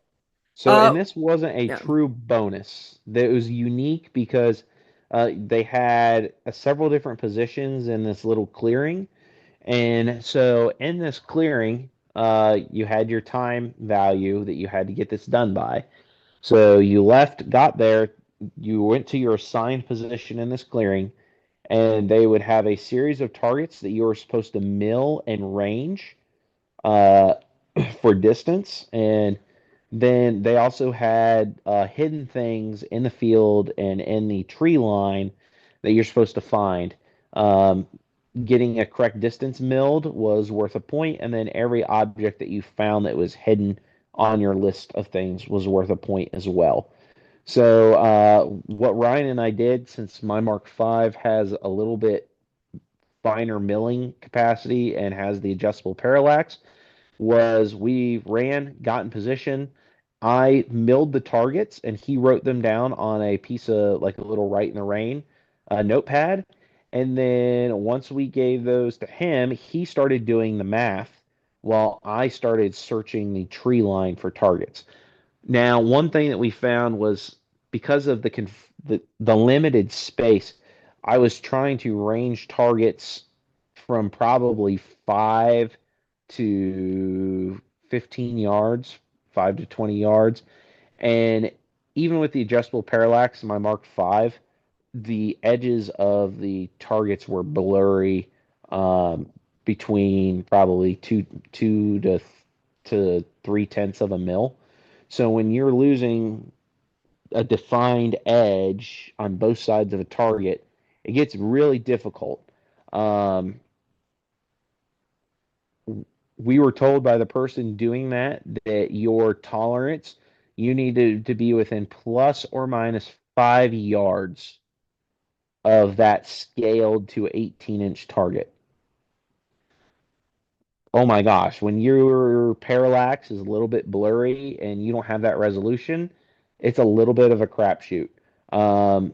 So, and this wasn't a Yeah. true bonus. That was unique because they had several different positions in this little clearing. And so in this clearing, you had your time value that you had to get this done by. So you left, got there, you went to your assigned position in this clearing, and they would have a series of targets that you were supposed to mill and range uh, for distance. And then they also had hidden things in the field and in the tree line that you're supposed to find. Um, Getting a correct distance milled was worth a point, and then every object that you found that was hidden on your list of things was worth a point as well. So, what Ryan and I did, since my Mark V has a little bit finer milling capacity and has the adjustable parallax, was we ran, got in position. I milled the targets and he wrote them down on a piece of like a little write in the rain notepad. And then once we gave those to him, he started doing the math while I started searching the tree line for targets. Now, one thing that we found was because of the limited space, I was trying to range targets from probably 5 to 15 yards, 5 to 20 yards, and even with the adjustable parallax in my Mark V, the edges of the targets were blurry between probably two to 3/10 of a mil. So when you're losing a defined edge on both sides of a target, it gets really difficult. Um, we were told by the person doing that your tolerance, you needed to be within plus or minus 5 yards of that scaled to 18-inch target. Oh my gosh, when your parallax is a little bit blurry and you don't have that resolution, it's a little bit of a crapshoot. Um,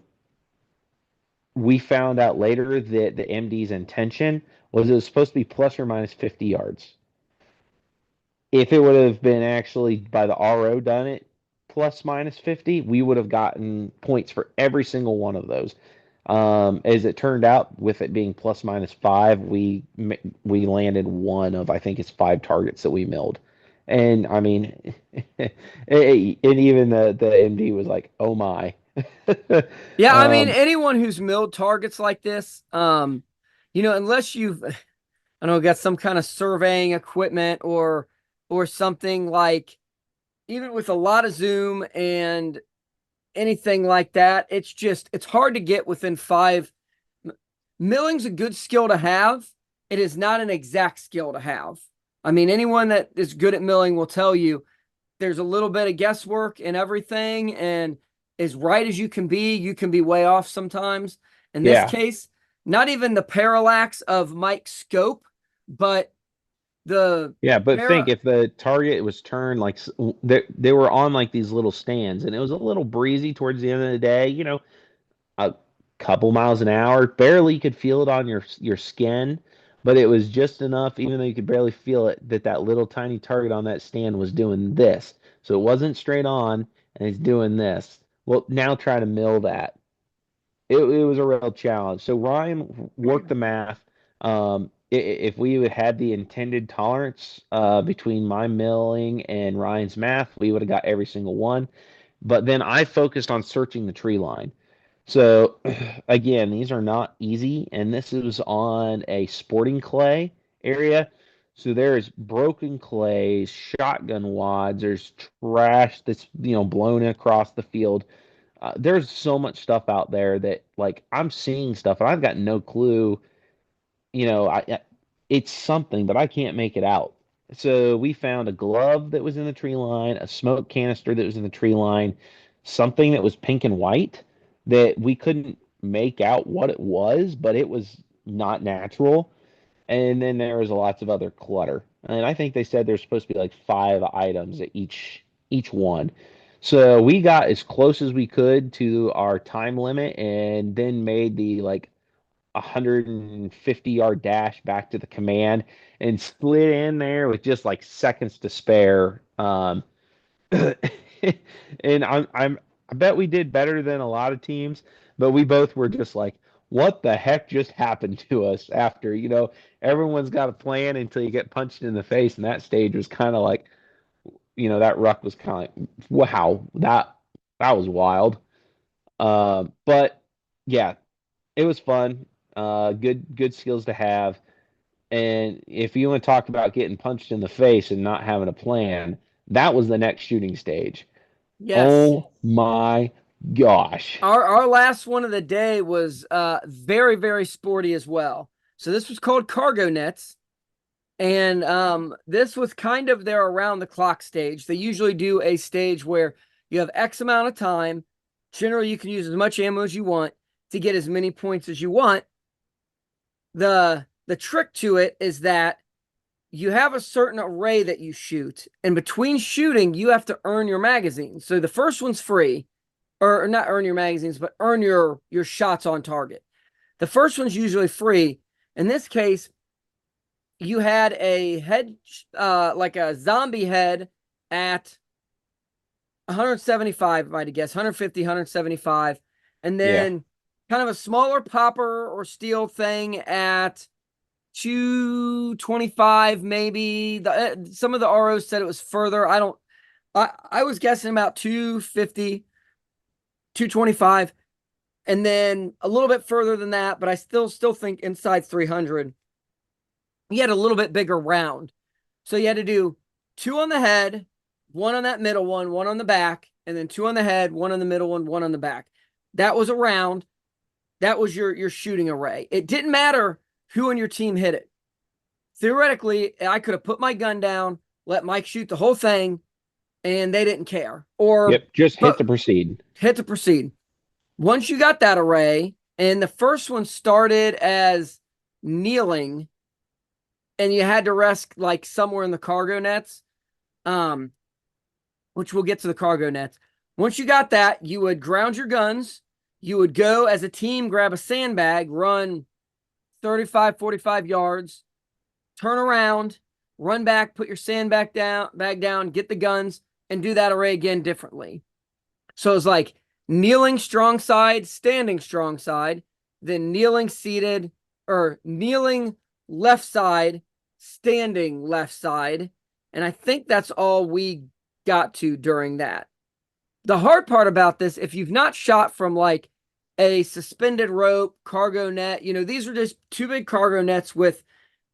we found out later that the MD's intention was it was supposed to be plus or minus 50 yards. If it would have been actually by the RO done it plus minus 50, we would have gotten points for every single one of those. As it turned out, with it being plus minus 5, we landed one of I think it's 5 targets that we milled, and I mean, and even the MD was like, "Oh my." Yeah, I mean, um, anyone who's milled targets like this, unless you've, I don't know, got some kind of surveying equipment or something like, even with a lot of zoom and anything like that, it's hard to get within five. Milling's a good skill to have. It is not an exact skill to have. I mean, anyone that is good at milling will tell you there's a little bit of guesswork in everything, and as right as you can be way off sometimes. In this yeah, case, not even the parallax of Mike's scope, but the yeah, but think para. if the target was turned like they were on like these little stands, and it was a little breezy towards the end of the day, a couple miles an hour. Barely you could feel it on your skin, but it was just enough, even though you could barely feel it, that little tiny target on that stand was doing this. So it wasn't straight on, and it's doing this. Well, now try to mill that. It was a real challenge. So Ryan worked the math. If we would had the intended tolerance between my milling and Ryan's math, we would have got every single one. But then I focused on searching the tree line. So again, these are not easy, and this is on a sporting clay area. So there's broken clays, shotgun wads, there's trash that's blown across the field. There's so much stuff out there that like I'm seeing stuff and I've got no clue. It's something, but I can't make it out. So we found a glove that was in the tree line, a smoke canister that was in the tree line, something that was pink and white that we couldn't make out what it was, but it was not natural. And then there was lots of other clutter. And I think they said there's supposed to be like 5 items at each one. So we got as close as we could to our time limit and then made the like 150-yard dash back to the command and slid in there with just like seconds to spare. And I bet we did better than a lot of teams, but we both were just like, what the heck just happened to us after, everyone's got a plan until you get punched in the face. And that stage was kind of like, that ruck was kind of like, wow, that was wild. But yeah, it was fun. Good skills to have. And if you want to talk about getting punched in the face and not having a plan, that was the next shooting stage. Yes. Oh my gosh. Our last one of the day was very, very sporty as well. So this was called cargo nets. And this was kind of their around the clock stage. They usually do a stage where you have X amount of time. Generally, you can use as much ammo as you want to get as many points as you want. The trick to it is that you have a certain array that you shoot, and between shooting, you have to earn your magazines. So the first one's free, or not earn your magazines, but earn your shots on target. The first one's usually free. In this case, you had a head, like a zombie head at 175, might guess, 150, 175, and Yeah. then kind of a smaller popper or steel thing at 225, maybe. Some of the ROs said it was further. I was guessing about 250, 225, and then a little bit further than that, but I still think inside 300. You had a little bit bigger round. So you had to do two on the head, one on that middle one on the back, and then two on the head, one on the middle one on the back. That was a round. That was your shooting array. It didn't matter who on your team hit it. Theoretically, I could have put my gun down, let Mike shoot the whole thing, and they didn't care. Or Yep. Just hit but to proceed. hit to proceed. Once you got that array, and the first one started as kneeling, and you had to rest like somewhere in the cargo nets, um, which we'll get to the cargo nets. Once you got that, you would ground your guns. You would go as a team, grab a sandbag, run 35, 45 yards, turn around, run back, put your sandbag down, get the guns, and do that array again differently. So it's like kneeling strong side, standing strong side, then kneeling seated, or kneeling left side, standing left side. And I think that's all we got to during that. The hard part about this, if you've not shot from like a suspended rope, cargo net, these are just two big cargo nets with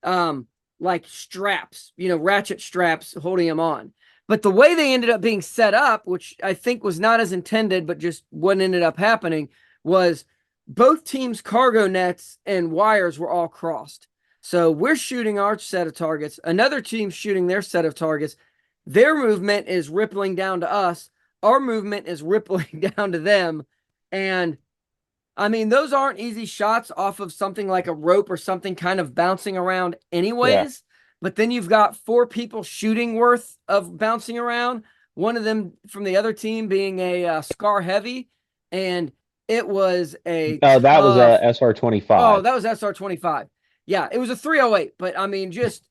like straps, ratchet straps holding them on. But the way they ended up being set up, which I think was not as intended, but just what ended up happening, was both teams' cargo nets and wires were all crossed. So we're shooting our set of targets. Another team's shooting their set of targets. Their movement is rippling down to us. Our movement is rippling down to them. And I mean, those aren't easy shots off of something like a rope or something kind of bouncing around, Yeah. anyways. But then you've got four people shooting worth of bouncing around. One of them from the other team being a Scar Heavy, and it was a That was a tough. Oh, SR-25. that was SR-25. Yeah, it was a 308, but I mean, just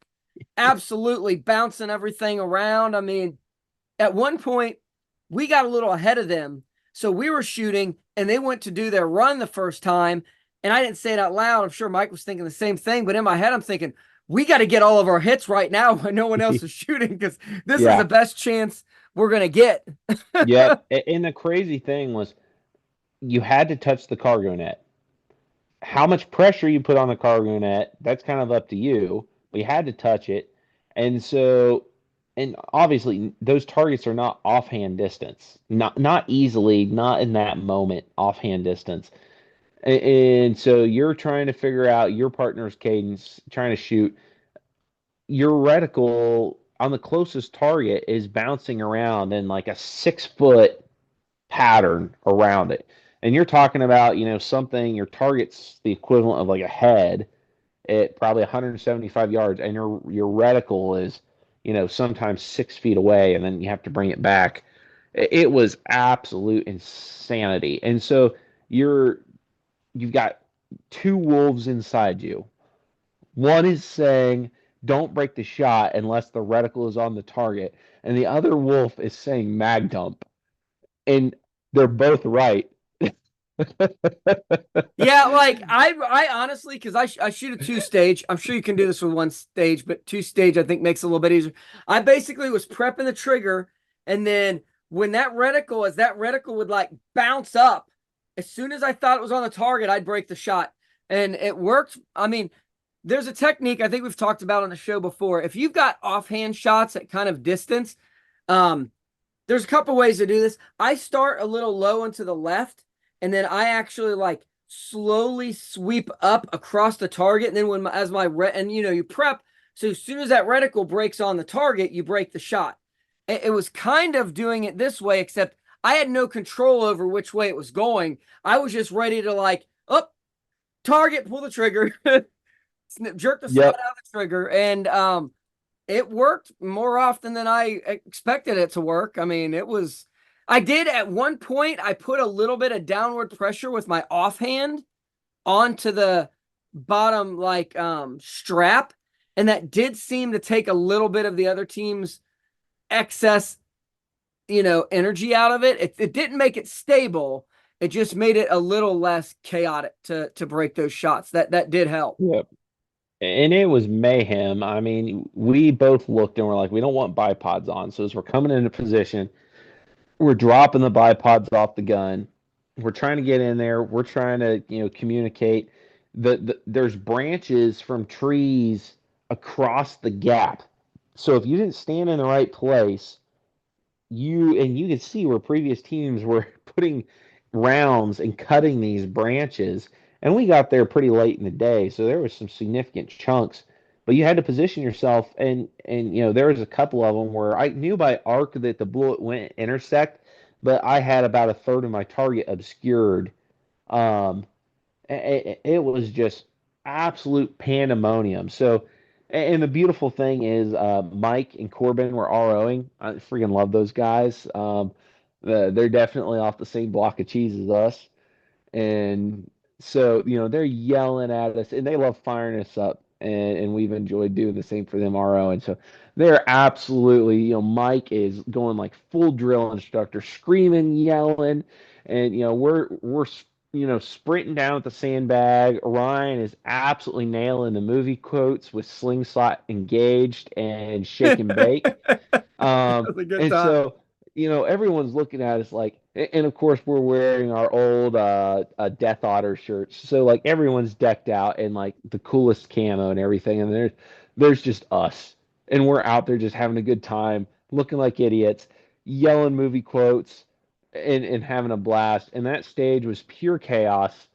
absolutely bouncing everything around. I mean, at one point, we got a little ahead of them. So we were shooting, and they went to do their run the first time. And I didn't say it out loud. I'm sure Mike was thinking the same thing. But in my head, I'm thinking, we got to get all of our hits right now when no one else is shooting, because this is the Yeah. best chance we're going to get. Yep. And the crazy thing was you had to touch the cargo net. How much pressure you put on the cargo net, that's kind of up to you. We had to touch it. And so, and obviously those targets are not offhand distance. Not easily, not in that moment, offhand distance. And so you're trying to figure out your partner's cadence, trying to shoot. Your reticle on the closest target is bouncing around in like a 6 foot pattern around it. And you're talking about, something, your target's the equivalent of like a head at probably 175 yards, and your reticle is, sometimes 6 feet away, and then you have to bring it back. It was absolute insanity. And so you've got two wolves inside you. One is saying, don't break the shot unless the reticle is on the target. And the other wolf is saying mag dump. And they're both right. Yeah, like I honestly, because I shoot a two stage. I'm sure you can do this with one stage, but two stage I think makes it a little bit easier. I basically was prepping the trigger, and then when as that reticle would like bounce up, as soon as I thought it was on the target, I'd break the shot, and it worked. I mean, there's a technique I think we've talked about on the show before. If you've got offhand shots at kind of distance, um, there's a couple ways to do this. I start a little low and to the left, and then I actually like slowly sweep up across the target. And then and you prep. So as soon as that reticle breaks on the target, you break the shot. It was kind of doing it this way, except I had no control over which way it was going. I was just ready to like, up, target, pull the trigger, jerk the slide Yep. out of the trigger, and it worked more often than I expected it to work. I mean, I did at one point, I put a little bit of downward pressure with my offhand onto the bottom, like, strap. And that did seem to take a little bit of the other team's excess, energy out of it. It didn't make it stable. It just made it a little less chaotic to break those shots. That did help. Yep. And it was mayhem. I mean, we both looked and we're like, we don't want bipods on. So as we're coming into position, we're dropping the bipods off the gun. We're trying to get in there. We're trying to, communicate. There's branches from trees across the gap. So if you didn't stand in the right place, you could see where previous teams were putting rounds and cutting these branches, and we got there pretty late in the day, so there was some significant chunks, but you had to position yourself, and there was a couple of them where I knew by arc that the bullet went intersect, but I had about a third of my target obscured. um it was just absolute pandemonium. So, and the beautiful thing is, Mike and Corbin were ROing. I freaking love those guys. They're definitely off the same block of cheese as us. And so, they're yelling at us and they love firing us up. And we've enjoyed doing the same for them, RO. And so they're absolutely, Mike is going like full drill instructor, screaming, yelling. And, we're, sprinting down at the sandbag. Ryan is absolutely nailing the movie quotes with slingshot engaged and shake and bake. That's a good And time. so, everyone's looking at us like, and of course, we're wearing our old Death Otter shirts. So, like, everyone's decked out in like the coolest camo and everything. And there's just us. And we're out there just having a good time, looking like idiots, yelling movie quotes and having a blast. And that stage was pure chaos.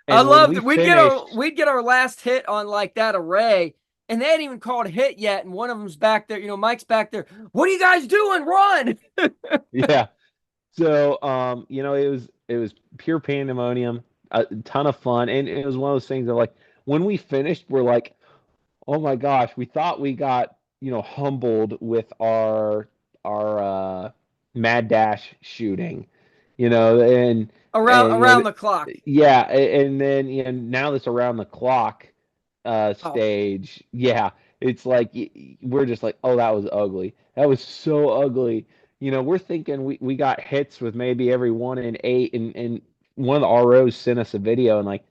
I And when loved we it. We'd finished, get our last hit on like that array, and they hadn't even called a hit yet. And one of them's back there, Mike's back there. What are you guys doing? Run! yeah. So, it was pure pandemonium, a ton of fun, and it was one of those things that like when we finished, we're like, oh my gosh, we thought we got humbled with our mad dash shooting, and Around the clock. yeah, and then now this around the clock Oh, stage, yeah, it's like we're just like, oh, that was ugly. That was so ugly. We're thinking we got hits with maybe every 1 in 8, and one of the ROs sent us a video and like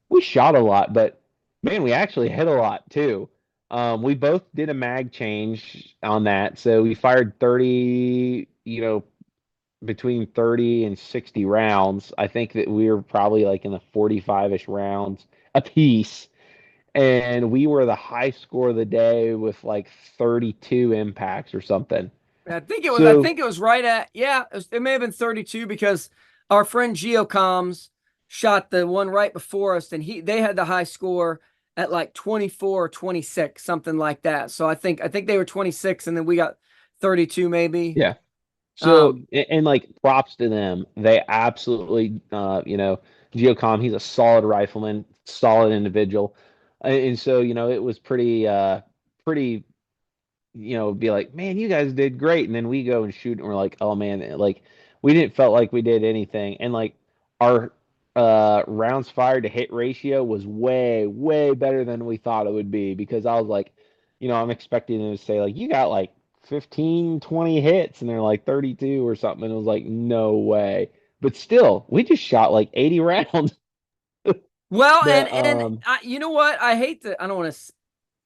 we shot a lot, but man, we actually hit a lot too. We both did a mag change on that, so we fired 30, between 30 and 60 rounds. I think that we were probably like in the 45-ish rounds a piece, and we were the high score of the day with like 32 impacts or something. I So think it was right at, yeah, it may have been 32 because our friend Geocoms shot the one right before us, and they had the high score at like 24 or 26, something like that. So I think they were 26, and then we got 32 maybe. yeah. So Um, and like props to them. They absolutely Geocom, he's a solid rifleman, solid individual. And so, it was pretty be like, man, you guys did great. And then we go and shoot and we're like, oh man, like we didn't felt like we did anything. And like our rounds fired to hit ratio was way, way better than we thought it would be, because I was like, I'm expecting them to say like you got like 15, 20 hits and they're like 32 or something. And it was like, no way. but still, we just shot like 80 rounds. Well, The and you know what? I hate to. I don't want to.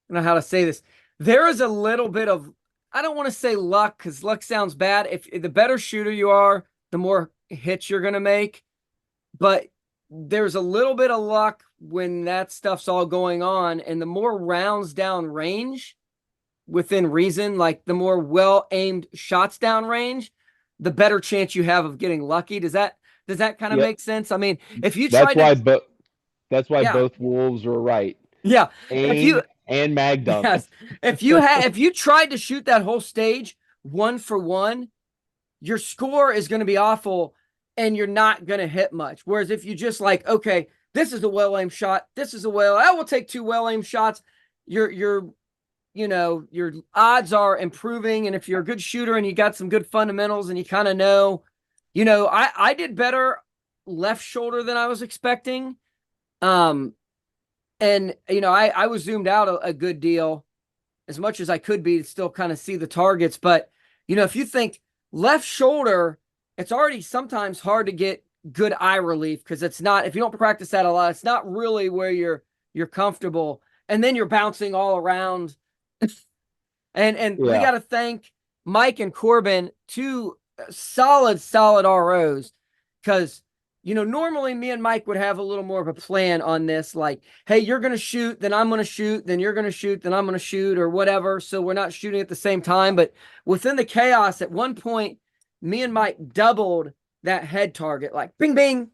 I don't know how to say this. There is a little bit of. I don't want to say luck because luck sounds bad. If the better shooter you are, the more hits you're gonna make. But there's a little bit of luck when that stuff's all going on, and the more rounds down range within reason, like the more well aimed shots down range, the better chance you have of getting lucky. Does that kind of Yep. make sense? I mean, if you That's tried to, why but that's why yeah, both wolves were right. yeah, if you, Aim and mag dump. yes, if you tried to shoot that whole stage one for one, your score is going to be awful and you're not going to hit much. Whereas if you just like, okay, this is a well aimed shot, this is a I will take two well aimed shots. You're your odds are improving. And if you're a good shooter and you got some good fundamentals and you kind of know, I did better left shoulder than I was expecting. Um, and I was zoomed out a good deal as much as I could be to still kind of see the targets. But, if you think left shoulder, it's already sometimes hard to get good eye relief because it's not, if you don't practice that a lot, it's not really where you're comfortable. And then you're bouncing all around. And we Yeah. got to thank Mike and Corbin, two solid ROs, because normally me and Mike would have a little more of a plan on this, like, hey, you're gonna shoot, then I'm gonna shoot, then you're gonna shoot, then I'm gonna shoot, or whatever. So we're not shooting at the same time. But within the chaos, at one point, me and Mike doubled that head target, like bing bing,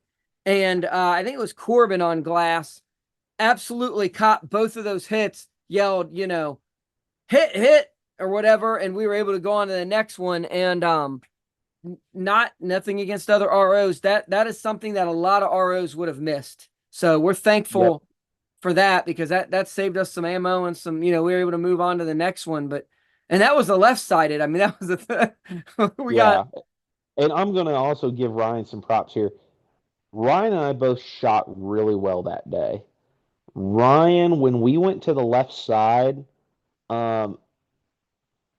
and I think it was Corbin on glass, absolutely caught both of those hits, yelled, hit or whatever, and we were able to go on to the next one. And nothing against other ROs, that is something that a lot of ROs would have missed. So we're Yep. thankful for that, because that saved us some ammo and some, we were able to move on to the next one. But and that was the left sided. I mean, that was we got. Yeah. And I'm gonna also give Ryan some props here. Ryan and I both shot really well that day. Ryan, when we went to the left side, um,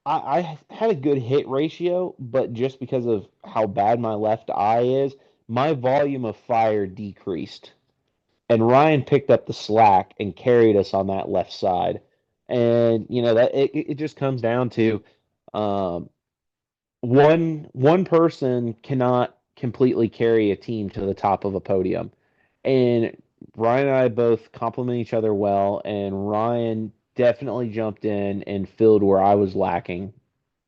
I had a good hit ratio, but just because of how bad my left eye is, my volume of fire decreased. And Ryan picked up the slack and carried us on that left side. And that it just comes down to um, one person cannot completely carry a team to the top of a podium. And Ryan and I both complement each other well, and Ryan definitely jumped in and filled where I was lacking.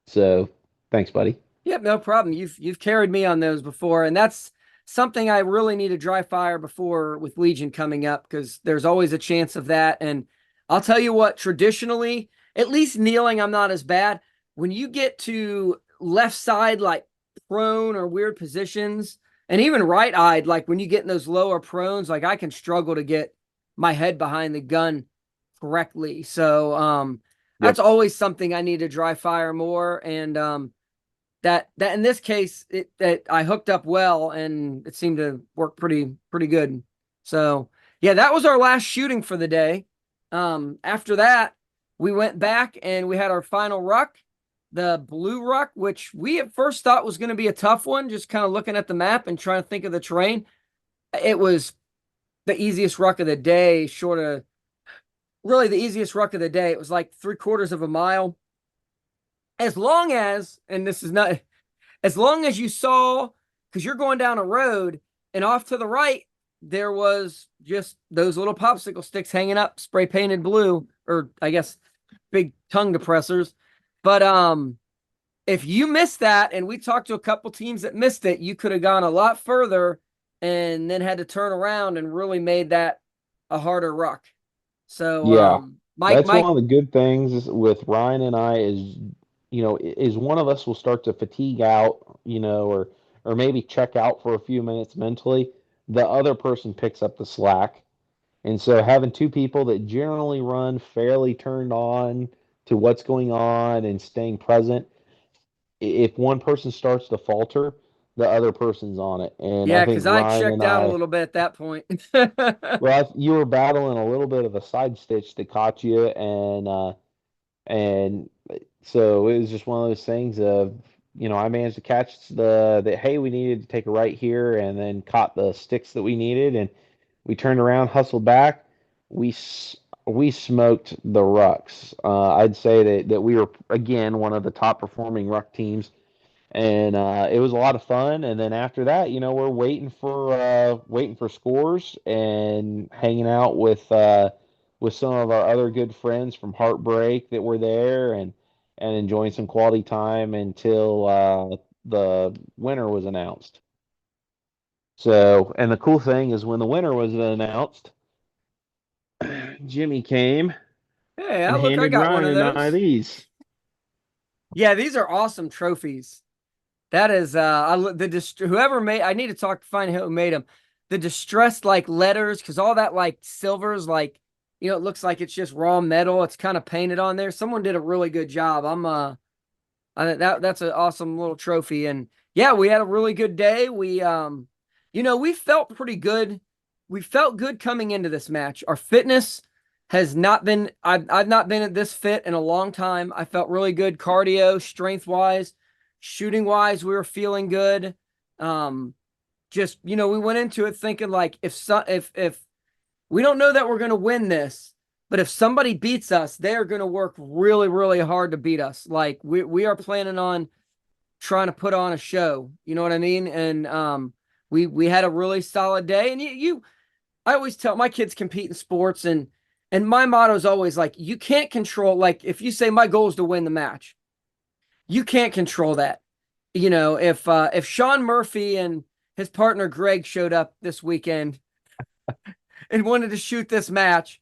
So thanks, buddy. Yep, no problem. You've carried me on those before, and that's something I really need to dry fire before with Legion coming up, because there's always a chance of that. And I'll tell you what, traditionally, at least kneeling, I'm not as bad. When you get to left side, like prone or weird positions, and even right eyed, like when you get in those lower prones, like I can struggle to get my head behind the gun correctly. So that's Yep. always something I need to dry fire more. And that in this case, that I hooked up well and it seemed to work pretty good. So yeah, that was our last shooting for the day. After that, we went back and we had our final ruck, the blue ruck, which we at first thought was going to be a tough one, just kind of looking at the map and trying to think of the terrain. It was the easiest ruck of the day, short of really the easiest ruck of the day. It was like 3/4 of a mile. As long as, and this is not, as long as you saw, because you're going down a road and off to the right, there was just those little popsicle sticks hanging up, spray painted blue, or I guess big tongue depressors. But if you missed that, and we talked to a couple teams that missed it, you could have gone a lot further and then had to turn around and really made that a harder ruck. So Yeah. Mike, That's one Mike, of the good things with Ryan and I is, is one of us will start to fatigue out, or maybe check out for a few minutes mentally. The other person picks up the slack. And so having two people that generally run fairly turned on to what's going on and staying present, if one person starts to falter, the other person's on it. And I yeah, think because I Ryan checked and out a I, little bit at that point. well, you were battling a little bit of a side stitch that caught you, and so it was just one of those things of I managed to catch the hey, we needed to take a right here, and then caught the sticks that we needed, and we turned around, hustled back. We we smoked the Rucks. I'd say that we were again one of the top performing Ruck teams, and it was a lot of fun. And then after that, we're waiting for scores and hanging out with some of our other good friends from Heartbreak that were there, and enjoying some quality time until the winner was announced. So, and the cool thing is when the winner was announced, Jimmy came Hey, and look, I handed got one Ryan of and I those. these. Yeah, these are awesome trophies. That is whoever made. I need to find out who made them. The distressed like letters, because all that like silvers, like it looks like it's just raw metal. It's kind of painted on there. Someone did a really good job. That's an awesome little trophy. And yeah, we had a really good day. We felt pretty good. We felt good coming into this match. Our fitness has not been I've not been at this fit in a long time. I felt really good cardio, strength wise, shooting wise, we were feeling good. Just we went into it thinking like if we don't know that we're going to win this, but if somebody beats us, they are going to work really, really hard to beat us. Like we are planning on trying to put on a show. You know what I mean? And we had a really solid day. And I always tell my kids compete in sports, and my motto is always like you can't control. Like if you say my goal is to win the match, you can't control that. If Sean Murphy and his partner Greg showed up this weekend and wanted to shoot this match,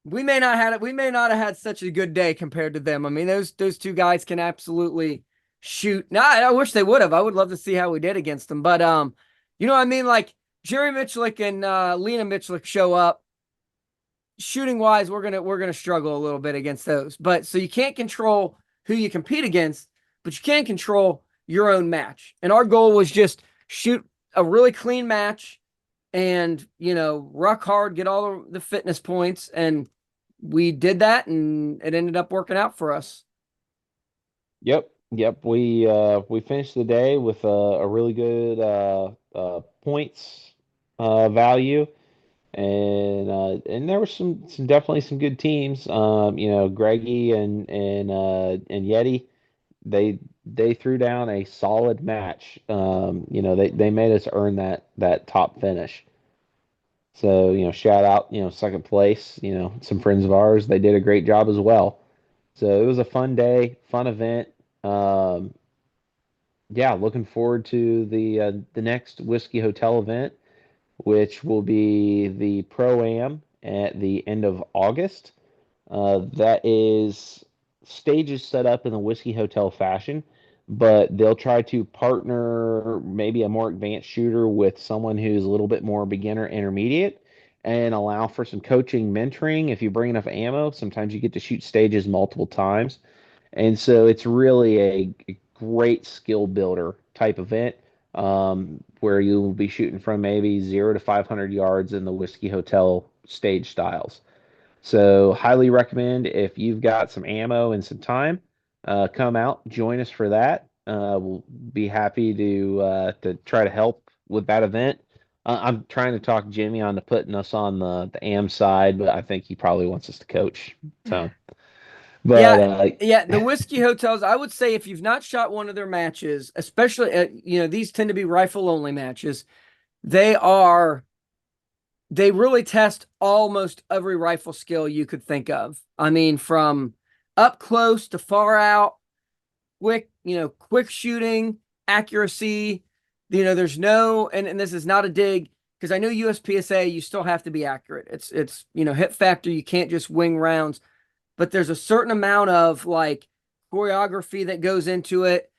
we may not have had such a good day compared to them. I mean, those two guys can absolutely shoot. Now, I wish they would have. I would love to see how we did against them. But you know what I mean? Like Jerry Mitchell and Lena Mitchell show up. Shooting wise, we're gonna struggle a little bit against those. But so you can't control who you compete against, but you can control your own match. And our goal was just shoot a really clean match and rock hard, get all the fitness points, and we did that, and it ended up working out for us. Yep. We finished the day with a really good points value, and there were some definitely some good teams. Greggy and Yeti, they threw down a solid match. They made us earn that top finish. So, shout out, second place, some friends of ours, they did a great job as well. So it was a fun day, fun event. Um, yeah, looking forward to the next Whiskey Hotel event, which will be the Pro Am at the end of August. That is stages set up in the Whiskey Hotel fashion, but they'll try to partner maybe a more advanced shooter with someone who's a little bit more beginner intermediate and allow for some coaching, mentoring. If you bring enough ammo, sometimes you get to shoot stages multiple times. And so it's really a great skill builder type event, where you'll be shooting from maybe 0 to 500 yards in the Whiskey Hotel stage styles. So, highly recommend if you've got some ammo and some time, come out, join us for that. We'll be happy to try to help with that event. I'm trying to talk Jimmy on to putting us on the AM side, but I think he probably wants us to coach. So, but Yeah, yeah. The whiskey hotels, I would say, if you've not shot one of their matches, especially these tend to be rifle only matches. They are they really test almost every rifle skill you could think of. I mean, from up close to far out, quick shooting, accuracy. There's no, and this is not a dig because I know USPSA, you still have to be accurate. It's hit factor. You can't just wing rounds, but there's a certain amount of like choreography that goes into it,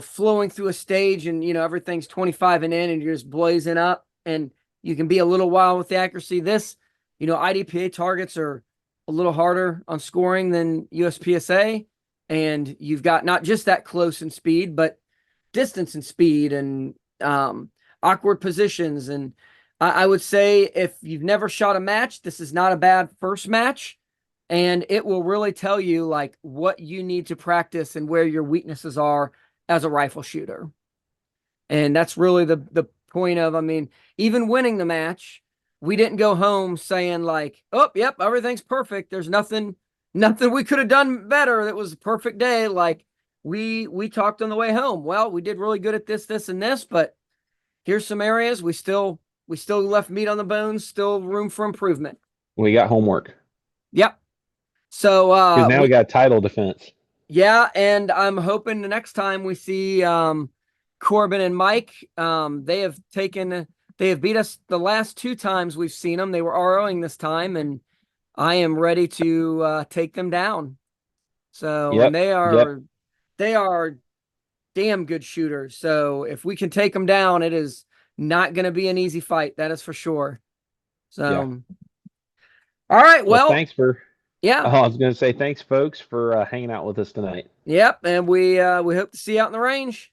flowing through a stage and, everything's 25 and in and you're just blazing up and you can be a little wild with the accuracy. IDPA targets are a little harder on scoring than USPSA. And you've got not just that close in speed, but distance and speed and awkward positions. And I would say if you've never shot a match, this is not a bad first match. And it will really tell you like what you need to practice and where your weaknesses are as a rifle shooter. And that's really the point of, I mean, even winning the match, we didn't go home saying like, oh, yep, everything's perfect. There's nothing we could have done better. It was a perfect day. Like we talked on the way home. Well, we did really good at this, and this, but here's some areas we still left meat on the bones, still room for improvement. We got homework Yep. So because now we got title defense. yeah, and I'm hoping the next time we see Corbin and Mike, they have beat us the last two times we've seen them. They were ROing this time, and I am ready to take them down. So, and Yep. Yep. they are damn good shooters. So if we can take them down, it is not going to be an easy fight. That is for sure. Yeah. So, all right. Well, Well, thanks for. yeah. Oh, I was going to say thanks, folks, for hanging out with us tonight. Yep. And we hope to see you out in the range.